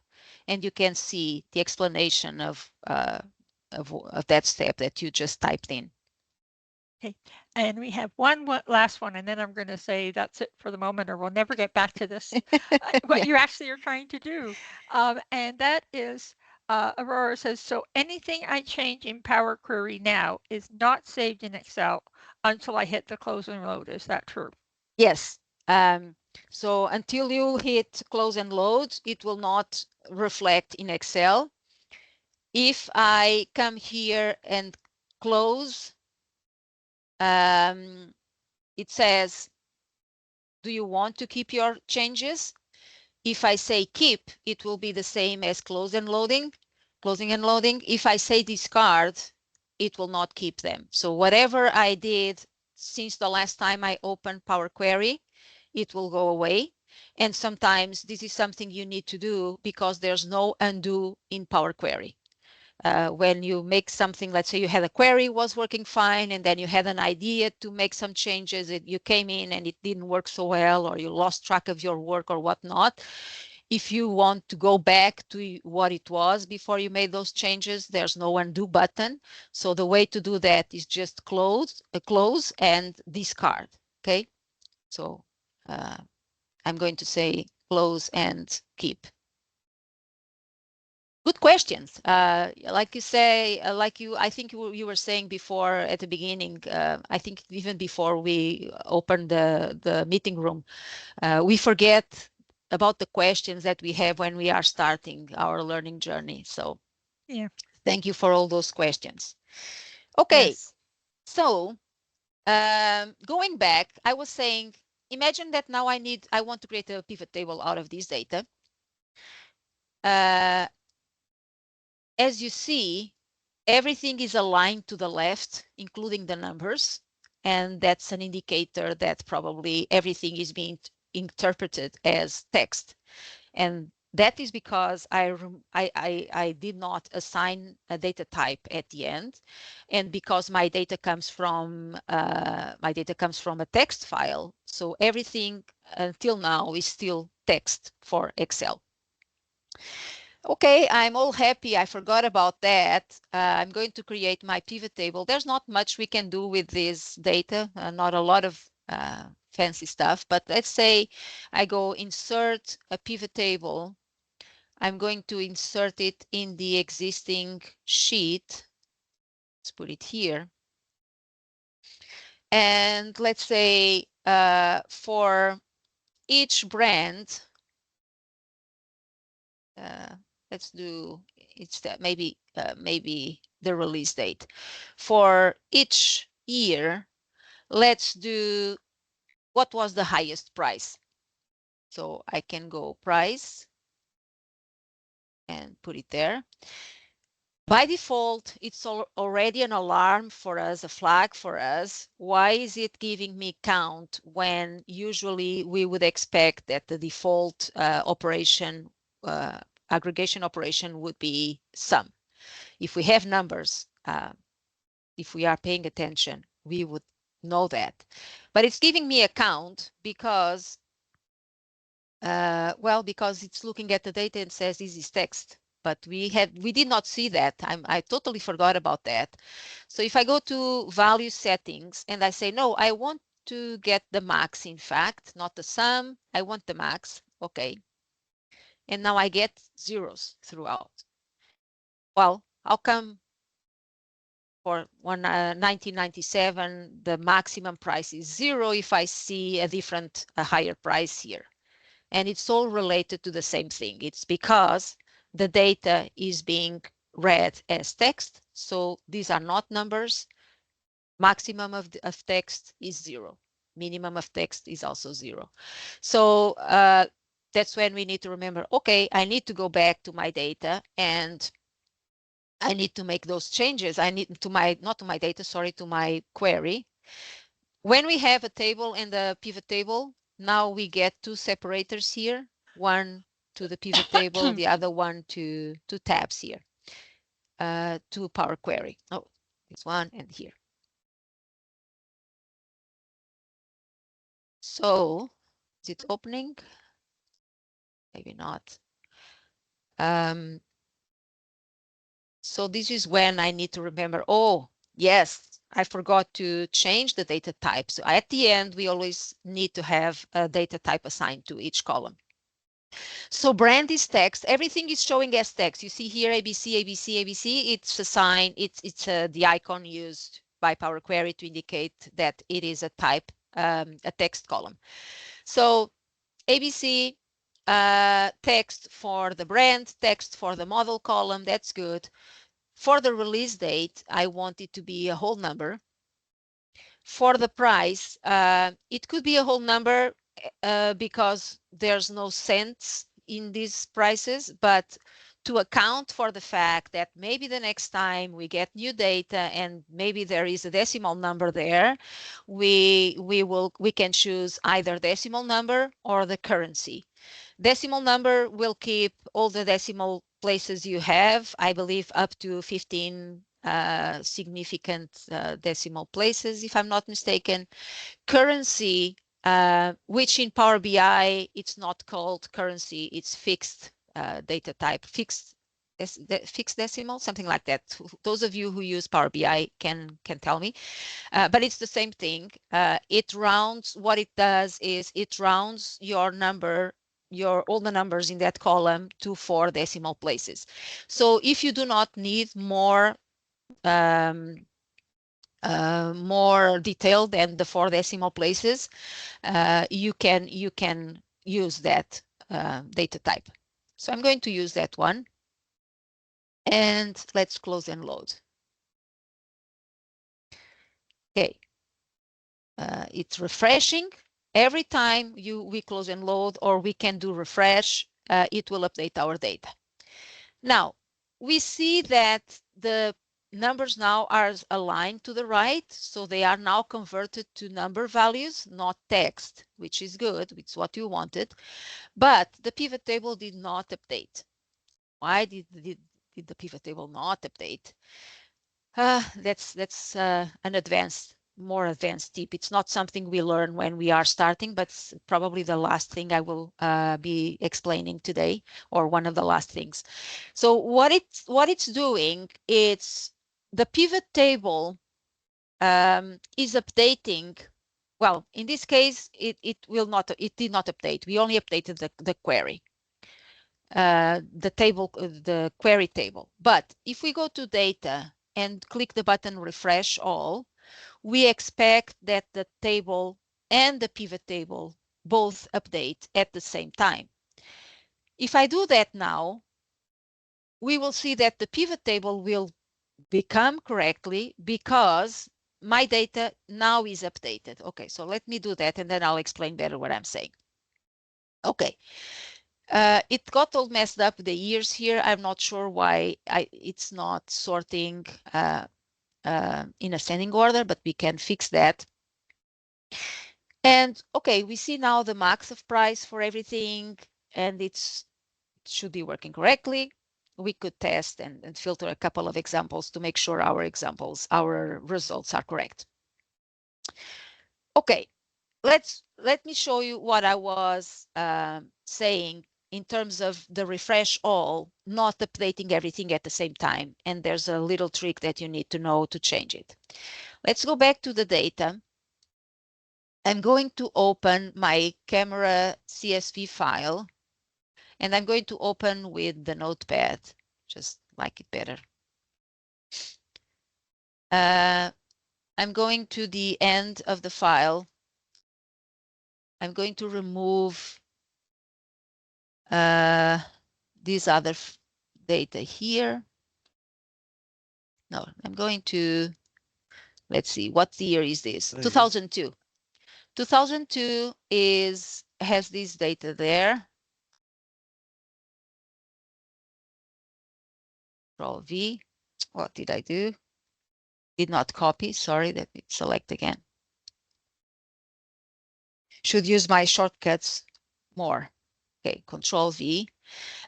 and you can see the explanation of that step that you just typed in. Okay. And we have one last one, and then I'm going to say that's it for the moment, or we'll never get back to this. What Yeah. you actually are trying to do, and that is Aurora says, so anything I change in Power Query now is not saved in Excel until I hit the close and load. Is that true? Yes. So until you hit close and load, it will not reflect in Excel. If I come here and close, it says, do you want to keep your changes? If I say keep, it will be the same as close and loading, closing and loading. If I say discard, it will not keep them. So whatever I did since the last time I opened Power Query, it will go away. And sometimes this is something you need to do because there's no undo in Power Query. When you make something, let's say you had a query was working fine, and then you had an idea to make some changes, you came in and it didn't work so well, or you lost track of your work or whatnot. If you want to go back to what it was before you made those changes, there's no undo button. So the way to do that is just close and discard. Okay, so I'm going to say close and keep. Good questions. Like you say, I think you were saying before at the beginning, I think even before we opened the meeting room, we forget about the questions that we have when we are starting our learning journey. So Yeah. thank you for all those questions. Okay, Yes. so going back, I was saying, imagine that now I want to create a pivot table out of this data. As you see, everything is aligned to the left, including the numbers, and that's an indicator that probably everything is being interpreted as text. And that is because I did not assign a data type at the end, and because my data comes from a text file. So everything until now is still text for Excel. Okay, I'm all happy. I forgot about that. I'm going to create my pivot table. There's not much we can do with this data, not a lot of fancy stuff, but let's say I go insert a pivot table. I'm going to insert it in the existing sheet. Let's put it here. And let's say for each brand, uh, let's do it's that maybe the release date for each year. Let's do what was the highest price. So I can go price and put it there. By default, it's already an alarm for us, a flag for us. Why is it giving me count when usually we would expect that the default operation, aggregation operation would be sum? If we have numbers, if we are paying attention, we would know that. But it's giving me a count because, because it's looking at the data and says this is text. But we did not see that. I totally forgot about that. So if I go to value settings and I say, no, I want to get the max, in fact, not the sum. I want the max. Okay. And now I get zeros throughout. Well, how come for 1997, the maximum price is zero if I see a higher price here? And it's all related to the same thing. It's because the data is being read as text. So these are not numbers. Maximum of text is zero. Minimum of text is also zero. So that's when we need to remember, okay, I need to go back to my data and I need to make those changes. I need to not to my data, sorry, to my query. When we have a table and a pivot table, now we get two separators here, one to the pivot table, the other one to tabs here, to Power Query. Oh, this one and here. So is it opening? Maybe not. So this is when I need to remember, oh, yes, I forgot to change the data type. So at the end, we always need to have a data type assigned to each column. So brand is text. Everything is showing as text. You see here ABC, ABC, ABC. It's a sign. It's the icon used by Power Query to indicate that it is a type, a text column. So ABC, text for the brand, text for the model column. That's good. For the release date, I want it to be a whole number. For the price, it could be a whole number because there's no cents in these prices, but to account for the fact that maybe the next time we get new data and maybe there is a decimal number there, we can choose either decimal number or the currency. Decimal number will keep all the decimal places you have, I believe up to 15 significant decimal places, if I'm not mistaken. Currency, which in Power BI, it's not called currency, it's fixed data type, fixed decimal, something like that. Those of you who use Power BI can tell me. But it's the same thing. It rounds, what it does is it rounds your number, all the numbers in that column to 4 decimal places. So if you do not need um, more detail than the 4 decimal places, you can use that data type. So I'm going to use that one. And let's close and load. Okay. It's refreshing. Every time we close and load, or we can do refresh, it will update our data. Now, we see that the numbers now are aligned to the right, so they are now converted to number values, not text, which is good, it's what you wanted, but the pivot table did not update. Why did the pivot table not update? That's an more advanced tip. It's not something we learn when we are starting, but it's probably the last thing I will be explaining today, or one of the last things. So what it's doing, it's the pivot table is updating. Well, in this case, it did not update. We only updated the query, the query table. But if we go to data and click the button refresh all, we expect that the table and the pivot table both update at the same time. If I do that now, we will see that the pivot table will become correctly because my data now is updated. Okay, so let me do that and then I'll explain better what I'm saying. Okay. It got all messed up, the years here. I'm not sure why it's not sorting in ascending order, but we can fix that. And okay, we see now the max of price for everything, and it should be working correctly. We could test and filter a couple of examples to make sure our results are correct. Okay, let me show you what I was saying in terms of the refresh all, not updating everything at the same time. And there's a little trick that you need to know to change it. Let's go back to the data. I'm going to open my camera CSV file, and I'm going to open with the notepad, just like it better. I'm going to the end of the file. I'm going to remove these other data here. No, I'm going to, let's see, what year is this? 2002. 2002 has this data there. Control V. What did I do? Did not copy. Sorry, let me select again. Should use my shortcuts more. Okay, Control V.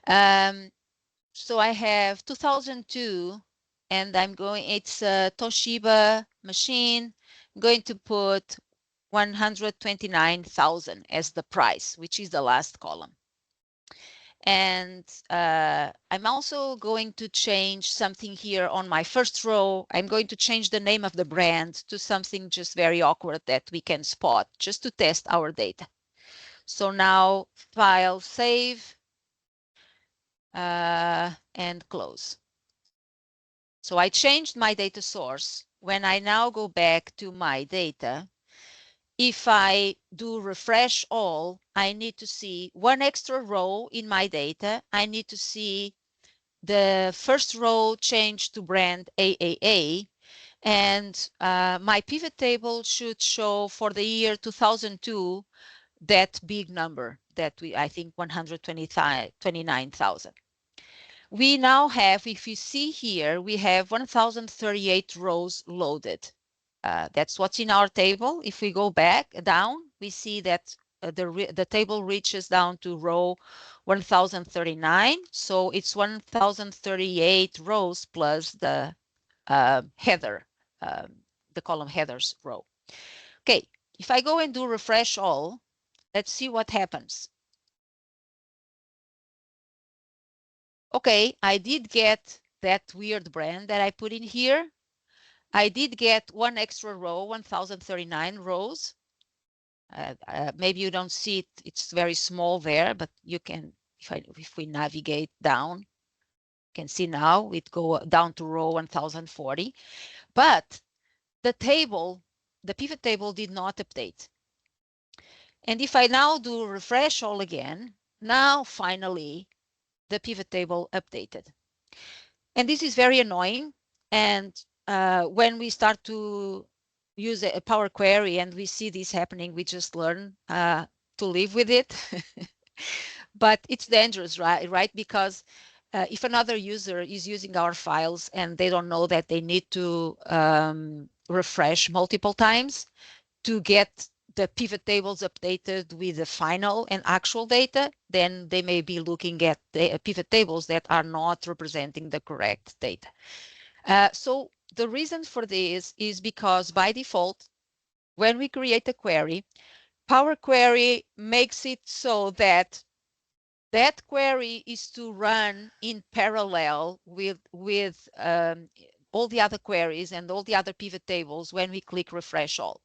So I have 2002, and it's a Toshiba machine. I'm going to put 129,000 as the price, which is the last column. And I'm also going to change something here on my first row. I'm going to change the name of the brand to something just very awkward that we can spot, just to test our data. So now file, save, and close. So I changed my data source. When I now go back to my data, if I do refresh all, I need to see one extra row in my data. I need to see the first row changed to brand AAA, and my pivot table should show for the year 2002 that big number that I think 129,000. We now have, if you see here, we have 1,038 rows loaded. That's what's in our table. If we go back down, we see that the table reaches down to row 1039. So it's 1038 rows plus the header, the column headers row. Okay, if I go and do refresh all, let's see what happens. Okay, I did get that weird brand that I put in here. I did get one extra row, 1039 rows. Maybe you don't see it, it's very small there, but you can, if we navigate down, you can see now it go down to row 1040. But the table, the pivot table did not update. And if I now do refresh all again, now finally the pivot table updated. And this is very annoying. And when we start to use a Power Query and we see this happening, we just learn to live with it. But it's dangerous, right? Because if another user is using our files and they don't know that they need to refresh multiple times to get the pivot tables updated with the final and actual data, then they may be looking at the pivot tables that are not representing the correct data. So the reason for this is because by default, when we create a query, Power Query makes it so that that query is to run in parallel with all the other queries and all the other pivot tables when we click refresh all.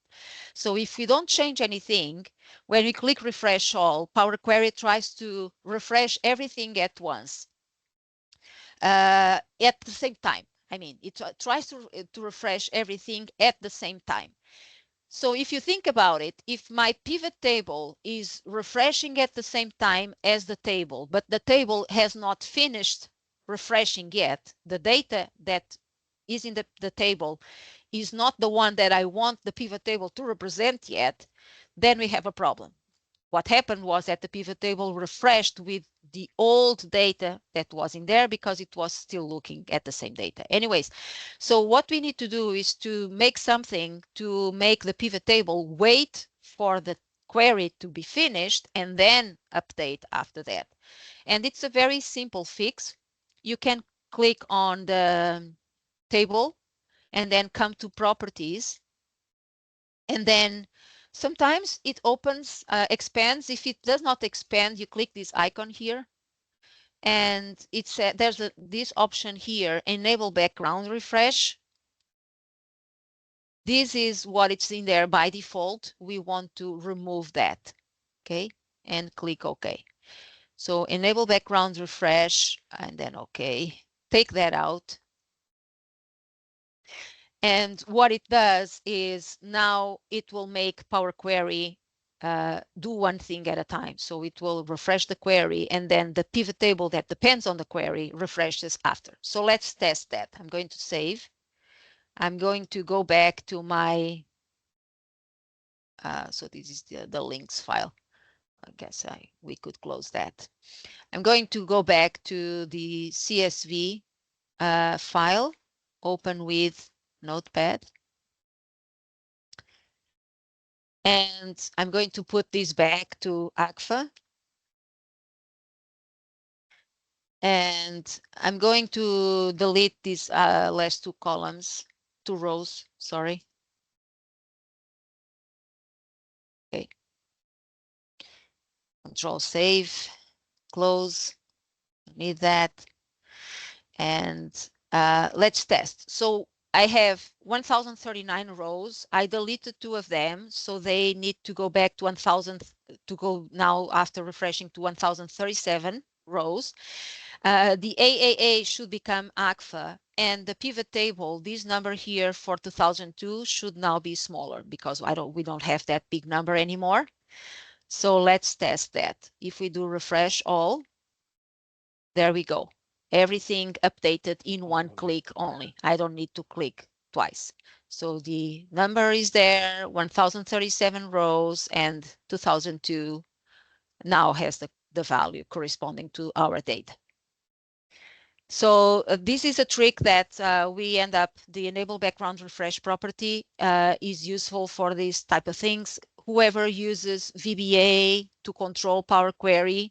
So if we don't change anything, when we click refresh all, Power Query tries to refresh everything at once, at the same time. I mean, it tries to refresh everything at the same time. So if you think about it, if my pivot table is refreshing at the same time as the table, but the table has not finished refreshing yet, the data that is in the table is not the one that I want the pivot table to represent yet, then we have a problem. What happened was that the pivot table refreshed with the old data that was in there because it was still looking at the same data. Anyways, so what we need to do is to make something to make the pivot table wait for the query to be finished and then update after that. And it's a very simple fix. You can click on the table and then come to properties. And then sometimes it opens, expands. If it does not expand, you click this icon here. And it's there's this option here, enable background refresh. This is what it's in there by default. We want to remove that. Okay. And click OK. So enable background refresh and then OK. Take that out. And what it does is now it will make Power Query do one thing at a time. So it will refresh the query and then the pivot table that depends on the query refreshes after. So let's test that. I'm going to save. I'm going to go back to my, so this is the links file. I guess we could close that. I'm going to go back to the CSV file, open with Notepad. And I'm going to put this back to ACFA. And I'm going to delete these last two columns, two rows, sorry. Okay. Control save, close, need that. And let's test. So I have 1039 rows. I deleted two of them, so they need to go back to to go now after refreshing to 1037 rows. The AAA should become ACFA, and the pivot table, this number here for 2002 should now be smaller because we don't have that big number anymore. So let's test that. If we do refresh all, there we go. Everything updated in one click only. I don't need to click twice. So the number is there, 1037 rows, and 2002 now has the value corresponding to our data. So this is a trick that we end up, the enable background refresh property is useful for these type of things. Whoever uses VBA to control Power Query,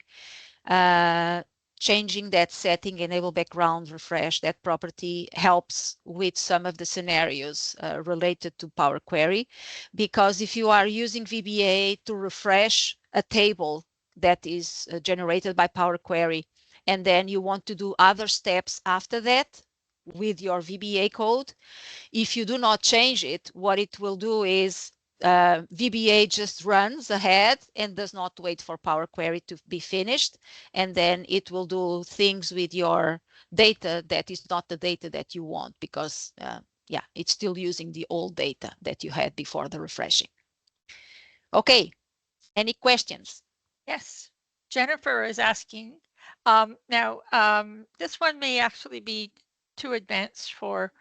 changing that setting, enable background refresh, that property helps with some of the scenarios related to Power Query. Because if you are using VBA to refresh a table that is generated by Power Query, and then you want to do other steps after that with your VBA code, if you do not change it, what it will do is VBA just runs ahead and does not wait for Power Query to be finished. And then it will do things with your data that is not the data that you want because, yeah, it's still using the old data that you had before the refreshing. Okay, any questions? Yes. Jennifer is asking, now, this one may actually be too advanced for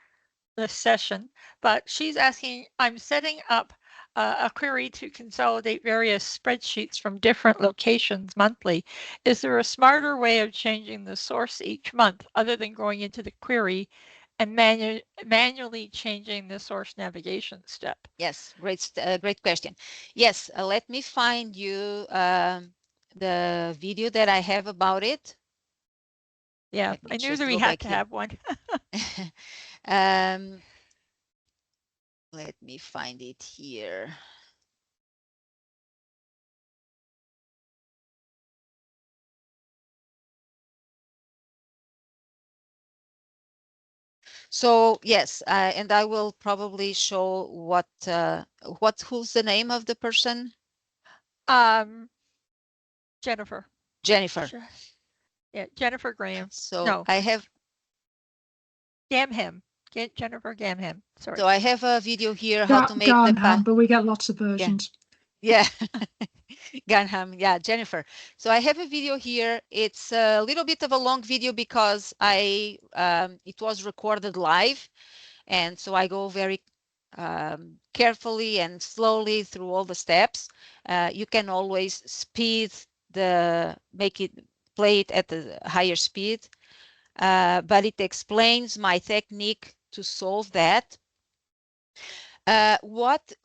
this session, but she's asking, I'm setting up a query to consolidate various spreadsheets from different locations monthly. Is there a smarter way of changing the source each month other than going into the query and manually changing the source navigation step? Yes, great question. Yes, let me find you the video that I have about it. Yeah, Let me I knew just that we go had back to here. have one. um, let me find it here. So yes, and I will probably show who's the name of the person? Um, Jennifer. Jennifer. Yeah, Jennifer Graham. So No, I have Gamham. Get Jennifer Gamham. Sorry. so I have a video here how to make the Garnham, but we get lots of yeah. versions. Yeah. Ganham, yeah, Jennifer. So I have a video here. It's a little bit of a long video because it was recorded live, and so I go very carefully and slowly through all the steps. You can always play it at a higher speed, but it explains my technique to solve that. What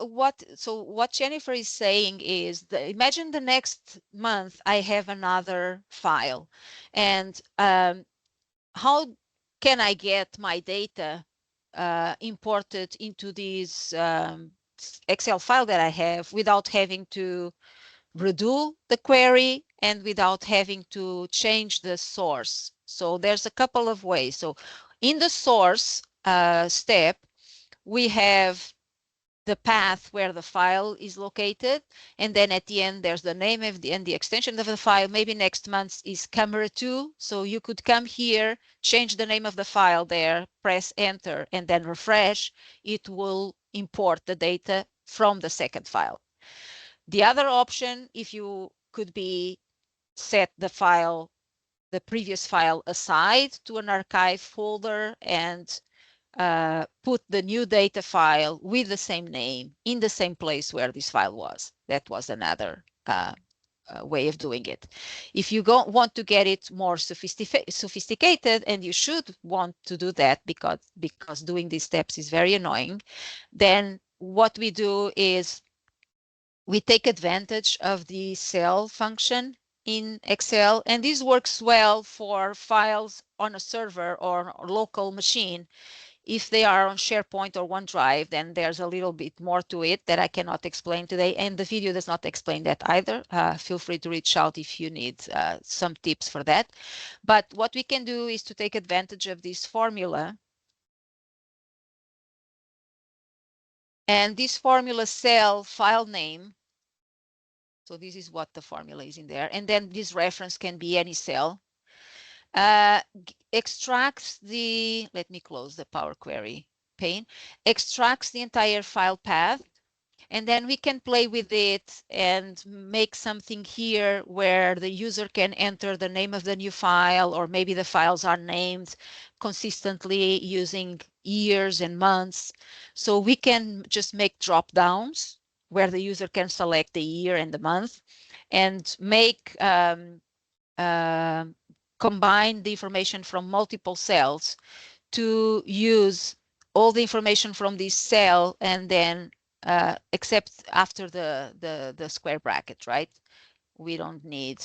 Jennifer is saying is imagine the next month I have another file, and how can I get my data imported into this Excel file that I have without having to redo the query and without having to change the source? So there's a couple of ways. So in the source step, we have the path where the file is located, and then at the end there's the name of and the extension of the file. Maybe next month is camera 2, so you could come here, change the name of the file there, press enter, and then refresh. It will import the data from the second file. The other option, if you could be set the previous file aside to an archive folder and put the new data file with the same name in the same place where this file was. That was another way of doing it. If you want to get it more sophisticated, and you should want to do that because doing these steps is very annoying, then what we do is we take advantage of the cell function in Excel, and this works well for files on a server or local machine. If they are on SharePoint or OneDrive, then there's a little bit more to it that I cannot explain today, and the video does not explain that either. Feel free to reach out if you need some tips for that. But what we can do is to take advantage of this formula. And this formula cell file name, So this is what the formula is in there. And then this reference can be any cell. Extracts the, let me close the Power Query pane, extracts the entire file path, and then we can play with it and make something here where the user can enter the name of the new file, or maybe the files are named consistently using years and months. So we can just make drop downs where the user can select the year and the month and make uh, combine the information from multiple cells to use all the information from this cell and then except after the square bracket, right? We don't need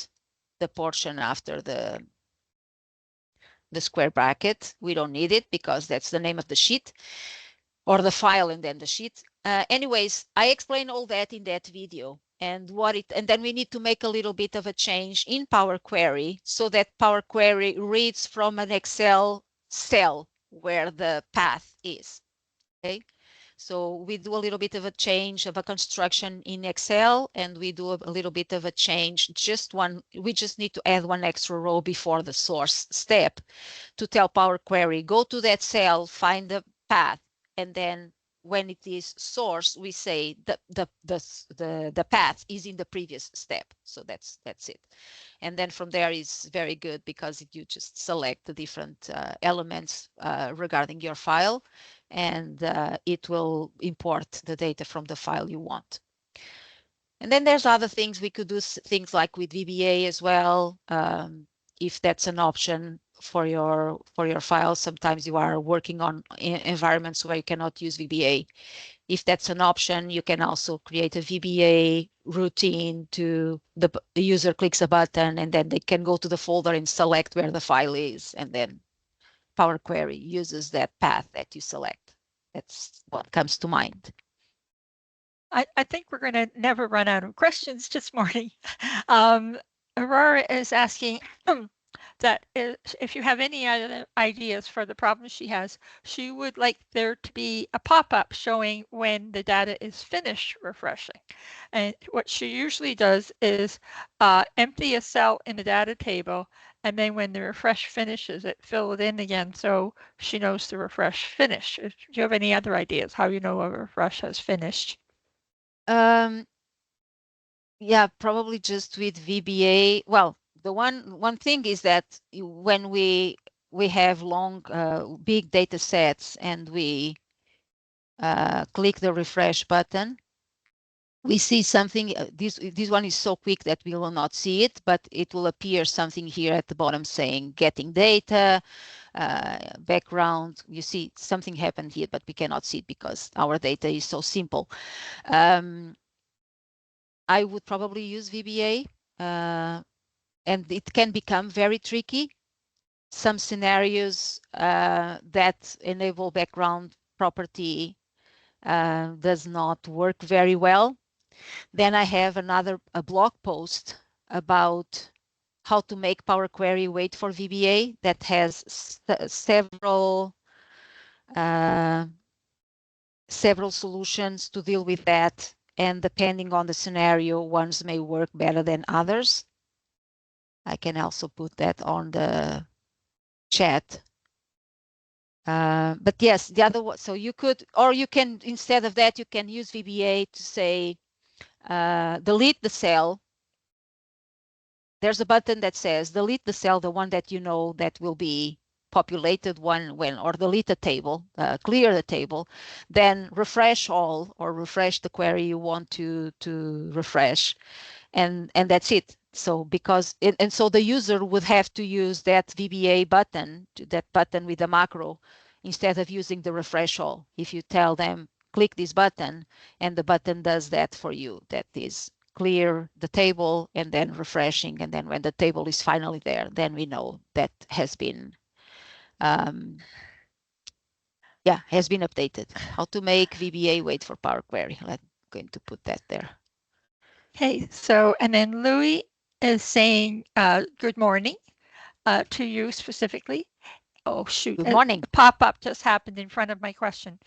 the portion after the square bracket. We don't need it because that's the name of the sheet or the file and then the sheet. Anyways, I explain all that in that video and and then we need to make a little bit of a change in Power Query so that Power Query reads from an Excel cell where the path is. Okay. So we do a little bit of a change of a construction in Excel, and we do a little bit of a change. We just need to add one extra row before the source step to tell Power Query, go to that cell, find the path, and then when it is source, we say the path is in the previous step. So that's it. And then from there is very good because you just select the different elements regarding your file, and it will import the data from the file you want. And then there's other things we could do, things like with VBA as well, if that's an option for your file. Sometimes you are working on environments where you cannot use VBA. If that's an option, you can also create a VBA routine to the user clicks a button and then they can go to the folder and select where the file is, and then Power Query uses that path that you select. That's what comes to mind. I think we're going to never run out of questions this morning. Aurora is asking that if you have any other ideas for the problems she has, she would like there to be a pop-up showing when the data is finished refreshing. And what she usually does is empty a cell in the data table, and then when the refresh finishes, it fill it in again so she knows the refresh finished. Do you have any other ideas how you know a refresh has finished? Yeah, probably just with VBA. Well, the one thing is that when we have long, big data sets and we click the refresh button, we see something. This one is so quick that we will not see it, but it will appear something here at the bottom saying getting data, background. You see something happened here, but we cannot see it because our data is so simple. I would probably use VBA, and it can become very tricky. Some scenarios that enable background property does not work very well. Then I have a blog post about how to make Power Query wait for VBA that has uh, several solutions to deal with that. And depending on the scenario, ones may work better than others. I can also put that on the chat. But yes, the other one, so you could, or you can, instead of that, you can use VBA to say, delete the cell. There's a button that says delete the cell, the one that you know that will be populated when, or delete the table, clear the table, then refresh all or refresh the query you want to refresh, and that's it. So and so the user would have to use that VBA button, that button with the macro, instead of using the refresh all. If you tell them click this button and the button does that for you, that is clear the table and then refreshing, and then when the table is finally there, then we know that has been has been updated. How to make VBA wait for Power Query. I'm going to put that there. Okay, so and then Louis is saying good morning to you specifically. Oh, shoot. Good A morning. pop-up just happened in front of my question.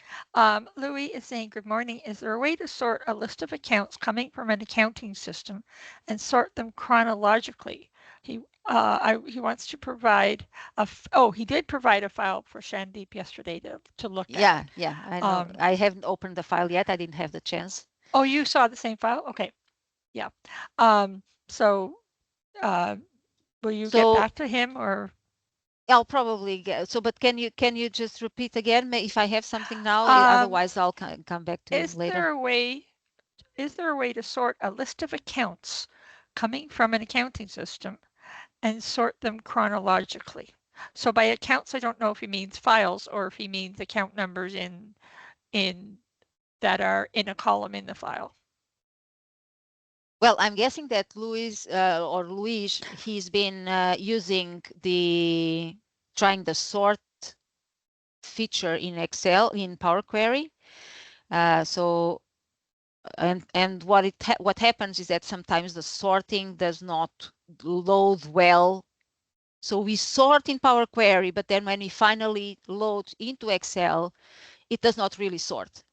Louis is saying, good morning. Is there a way to sort a list of accounts coming from an accounting system and sort them chronologically? He wants to provide he did provide a file for Shandeep yesterday to look at. Yeah, yeah, I know. Um, I haven't opened the file yet. I didn't have the chance. oh, you saw the same file? Okay. Yeah. Um, so, uh, will you get So back to him or? I'll probably get, so, but can you just repeat again if I have something now? Um, Otherwise, I'll come back to is later. there a way is there a way to sort a list of accounts coming from an accounting system and sort them chronologically? So by accounts, I don't know if he means files or if he means account numbers in that are in a column in the file. Well, I'm guessing that Luis, he's been using trying the sort feature in Excel in Power Query. So what happens is that sometimes the sorting does not load well. So we sort in Power Query, but then when we finally load into Excel, it does not really sort.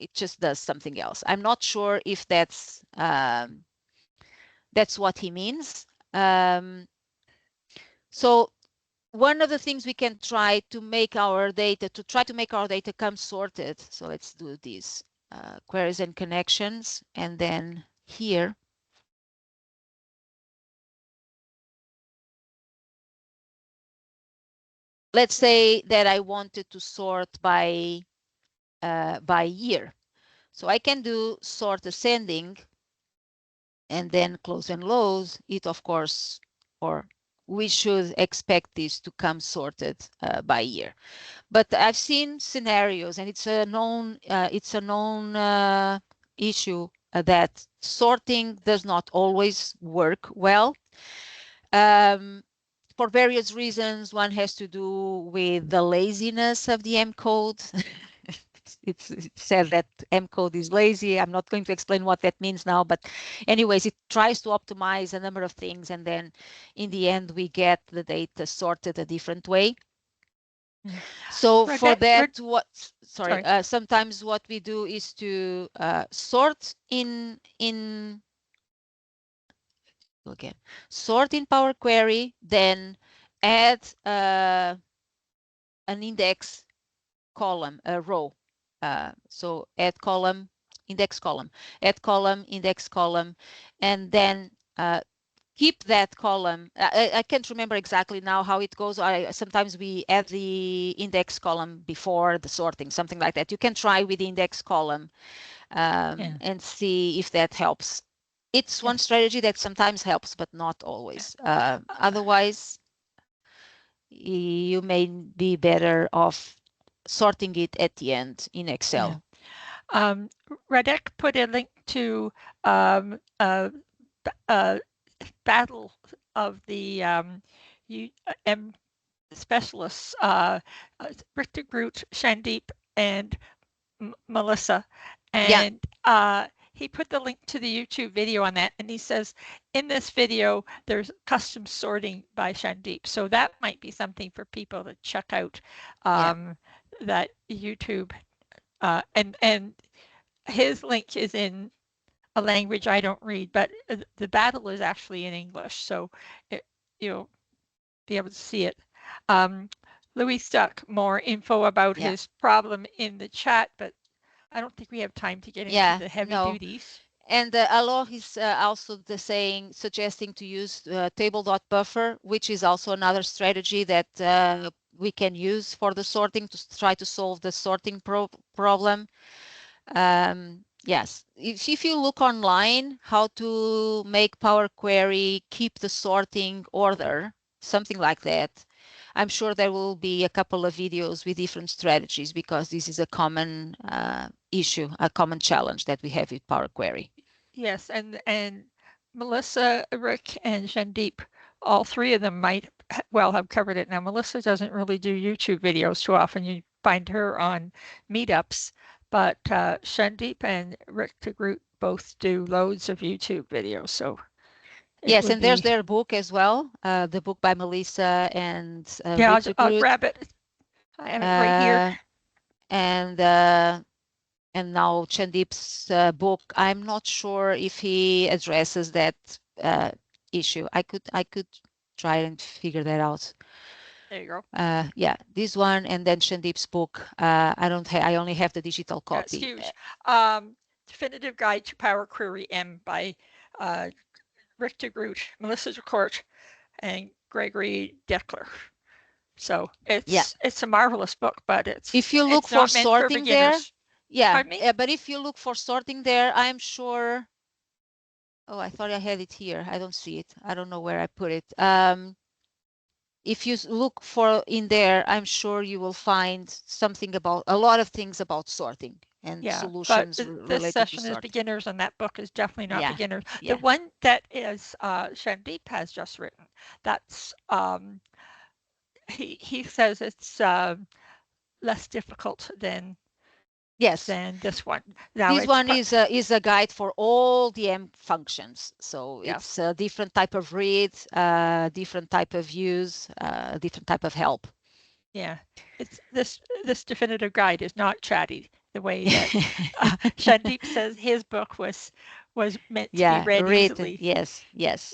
It just does something else. I'm not sure if that's what he means. So one of the things we can try to make our data come sorted. So let's do this queries and connections, and then here. Let's say that I wanted to sort by year. So I can do sort ascending and then close and load it, of course, or we should expect this to come sorted by year. But I've seen scenarios, and it's a known issue that sorting does not always work well. For various reasons. One has to do with the laziness of the M code. It's said that M code is lazy. I'm not going to explain what that means now, but anyways, it tries to optimize a number of things, and then in the end, we get the data sorted a different way. Yeah. So for that, sorry. sometimes what we do is to sort again, sort in Power Query, then add an index column, a row. So add column, index column, add column, index column, and then keep that column. I can't remember exactly now how it goes. Sometimes we add the index column before the sorting, something like that. You can try with the index column and see if that helps. It's one strategy that sometimes helps, but not always. Otherwise, you may be better off sorting it at the end in Excel. Radek put a link to a battle of the M specialists, Richter Groot, Shandeep, and Melissa. Yeah, And he put the link to the YouTube video on that. And he says, in this video, there's custom sorting by Shandeep. So that might be something for people to check out yeah, that YouTube. And his link is in a language I don't read, but the battle is actually in English. So you'll be able to see it. Louis stuck more info about yeah, his problem in the chat, but I don't think we have time to get into yeah. the heavy No, duties. and Allo is also suggesting to use table.buffer, which is also another strategy that we can use for the sorting to try to solve the sorting problem. Yes, if you look online how to make Power Query keep the sorting order, something like that, I'm sure there will be a couple of videos with different strategies because this is a common issue, a common challenge that we have with Power Query. Yes, and Melissa, Rick, and Shandeep, all three of them might well have covered it. Now, Melissa doesn't really do YouTube videos too often. You find her on meetups, but Shandeep and Rick the Groot both do loads of YouTube videos. So Yes, and there's their book as well, the book by Melissa and Yeah, Richard I'll Groot. grab it. I have it right here. And now Chandip's book. I'm not sure if he addresses that issue. I could try and figure that out. There you go. Yeah, this one and then Chandip's book. I only have the digital That's copy. huge. Definitive Guide to Power Query M by Richard Groot, Melissa Court, and Gregory Deckler. So it's a marvelous book, but if you look for not meant for sorting there, beginners. yeah, Pardon me? but if you look for sorting there, I'm sure. Oh, I thought I had it here. I don't see it. I don't know where I put it. If you look for in there, I'm sure you will find something about a lot of things about sorting and solutions but related this to session is sorting. beginners, and that book is definitely not beginners. Yeah. The one that is Shandip has just written, that's he says it's less difficult than Yes. than this one. Now This one is a guide for all the M functions. So it's a different type of read, different type of use, different type of help. Yeah, it's this definitive guide is not chatty the way that Shandip says his book was meant to be read easily. Yes.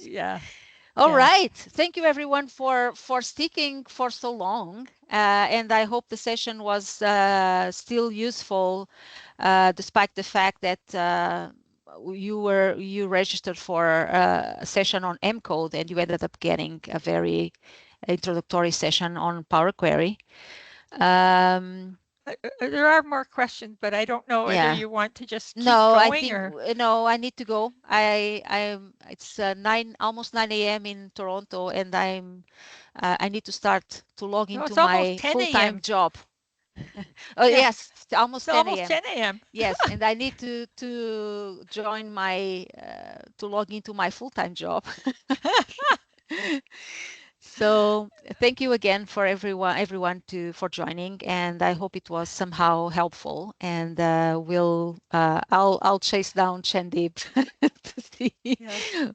Yeah. All right. Thank you everyone for sticking for so long. And I hope the session was still useful, despite the fact that you registered for a session on M code and you ended up getting a very introductory session on Power Query. There are more questions, but I don't know whether you want to just keep I going think or no, I need to go. It's 9 almost 9 a.m. in Toronto, and I need to start to log no, into it's almost my 10 full-time a.m. job. Oh Yeah. yes, almost It's 10 almost a.m. 10 a.m. Yes, and I need to join my to log into my full-time job. So thank you again for everyone for joining, and I hope it was somehow helpful. And I'll chase down Chandip to see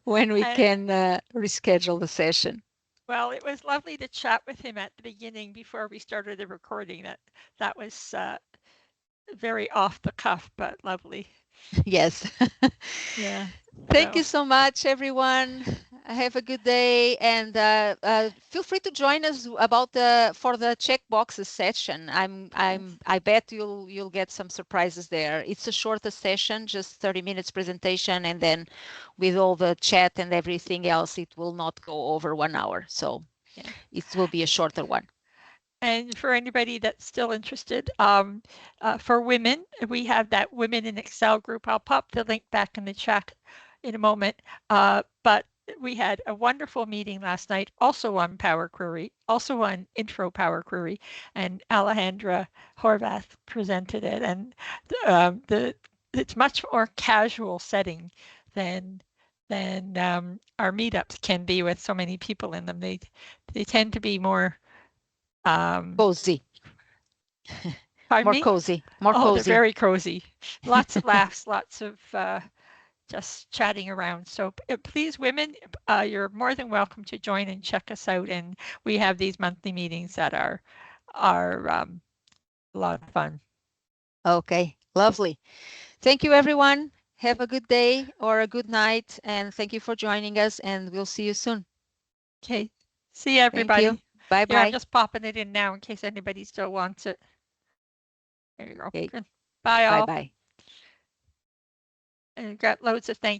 when we can reschedule the session. Well, it was lovely to chat with him at the beginning before we started the recording. That was very off the cuff, but lovely. Yes. Yeah. Thank you so much, everyone. Have a good day, and feel free to join us for the checkboxes session. I bet you'll get some surprises there. It's a shorter session, just 30 minutes presentation, and then with all the chat and everything else, it will not go over 1 hour. So it will be a shorter one. And for anybody that's still interested, for women, we have that Women in Excel group. I'll pop the link back in the chat in a moment. But we had a wonderful meeting last night, also on Power Query, also on Intro Power Query, and Alejandra Horvath presented it. And it's much more casual setting than our meetups can be with so many people in them. They tend to be more cozy. More cozy. They're very cozy. Lots of laughs, lots of just chatting around. So please, women, you're more than welcome to join and check us out. And we have these monthly meetings that are a lot of fun. Okay, lovely. Thank you, everyone. Have a good day or a good night, and thank you for joining us, and we'll see you soon. Okay. See you, everybody. Thank you. Bye-bye. Here, I'm just popping it in now in case anybody still wants it. There you go. Okay. Bye, all. Bye-bye. And got loads of thank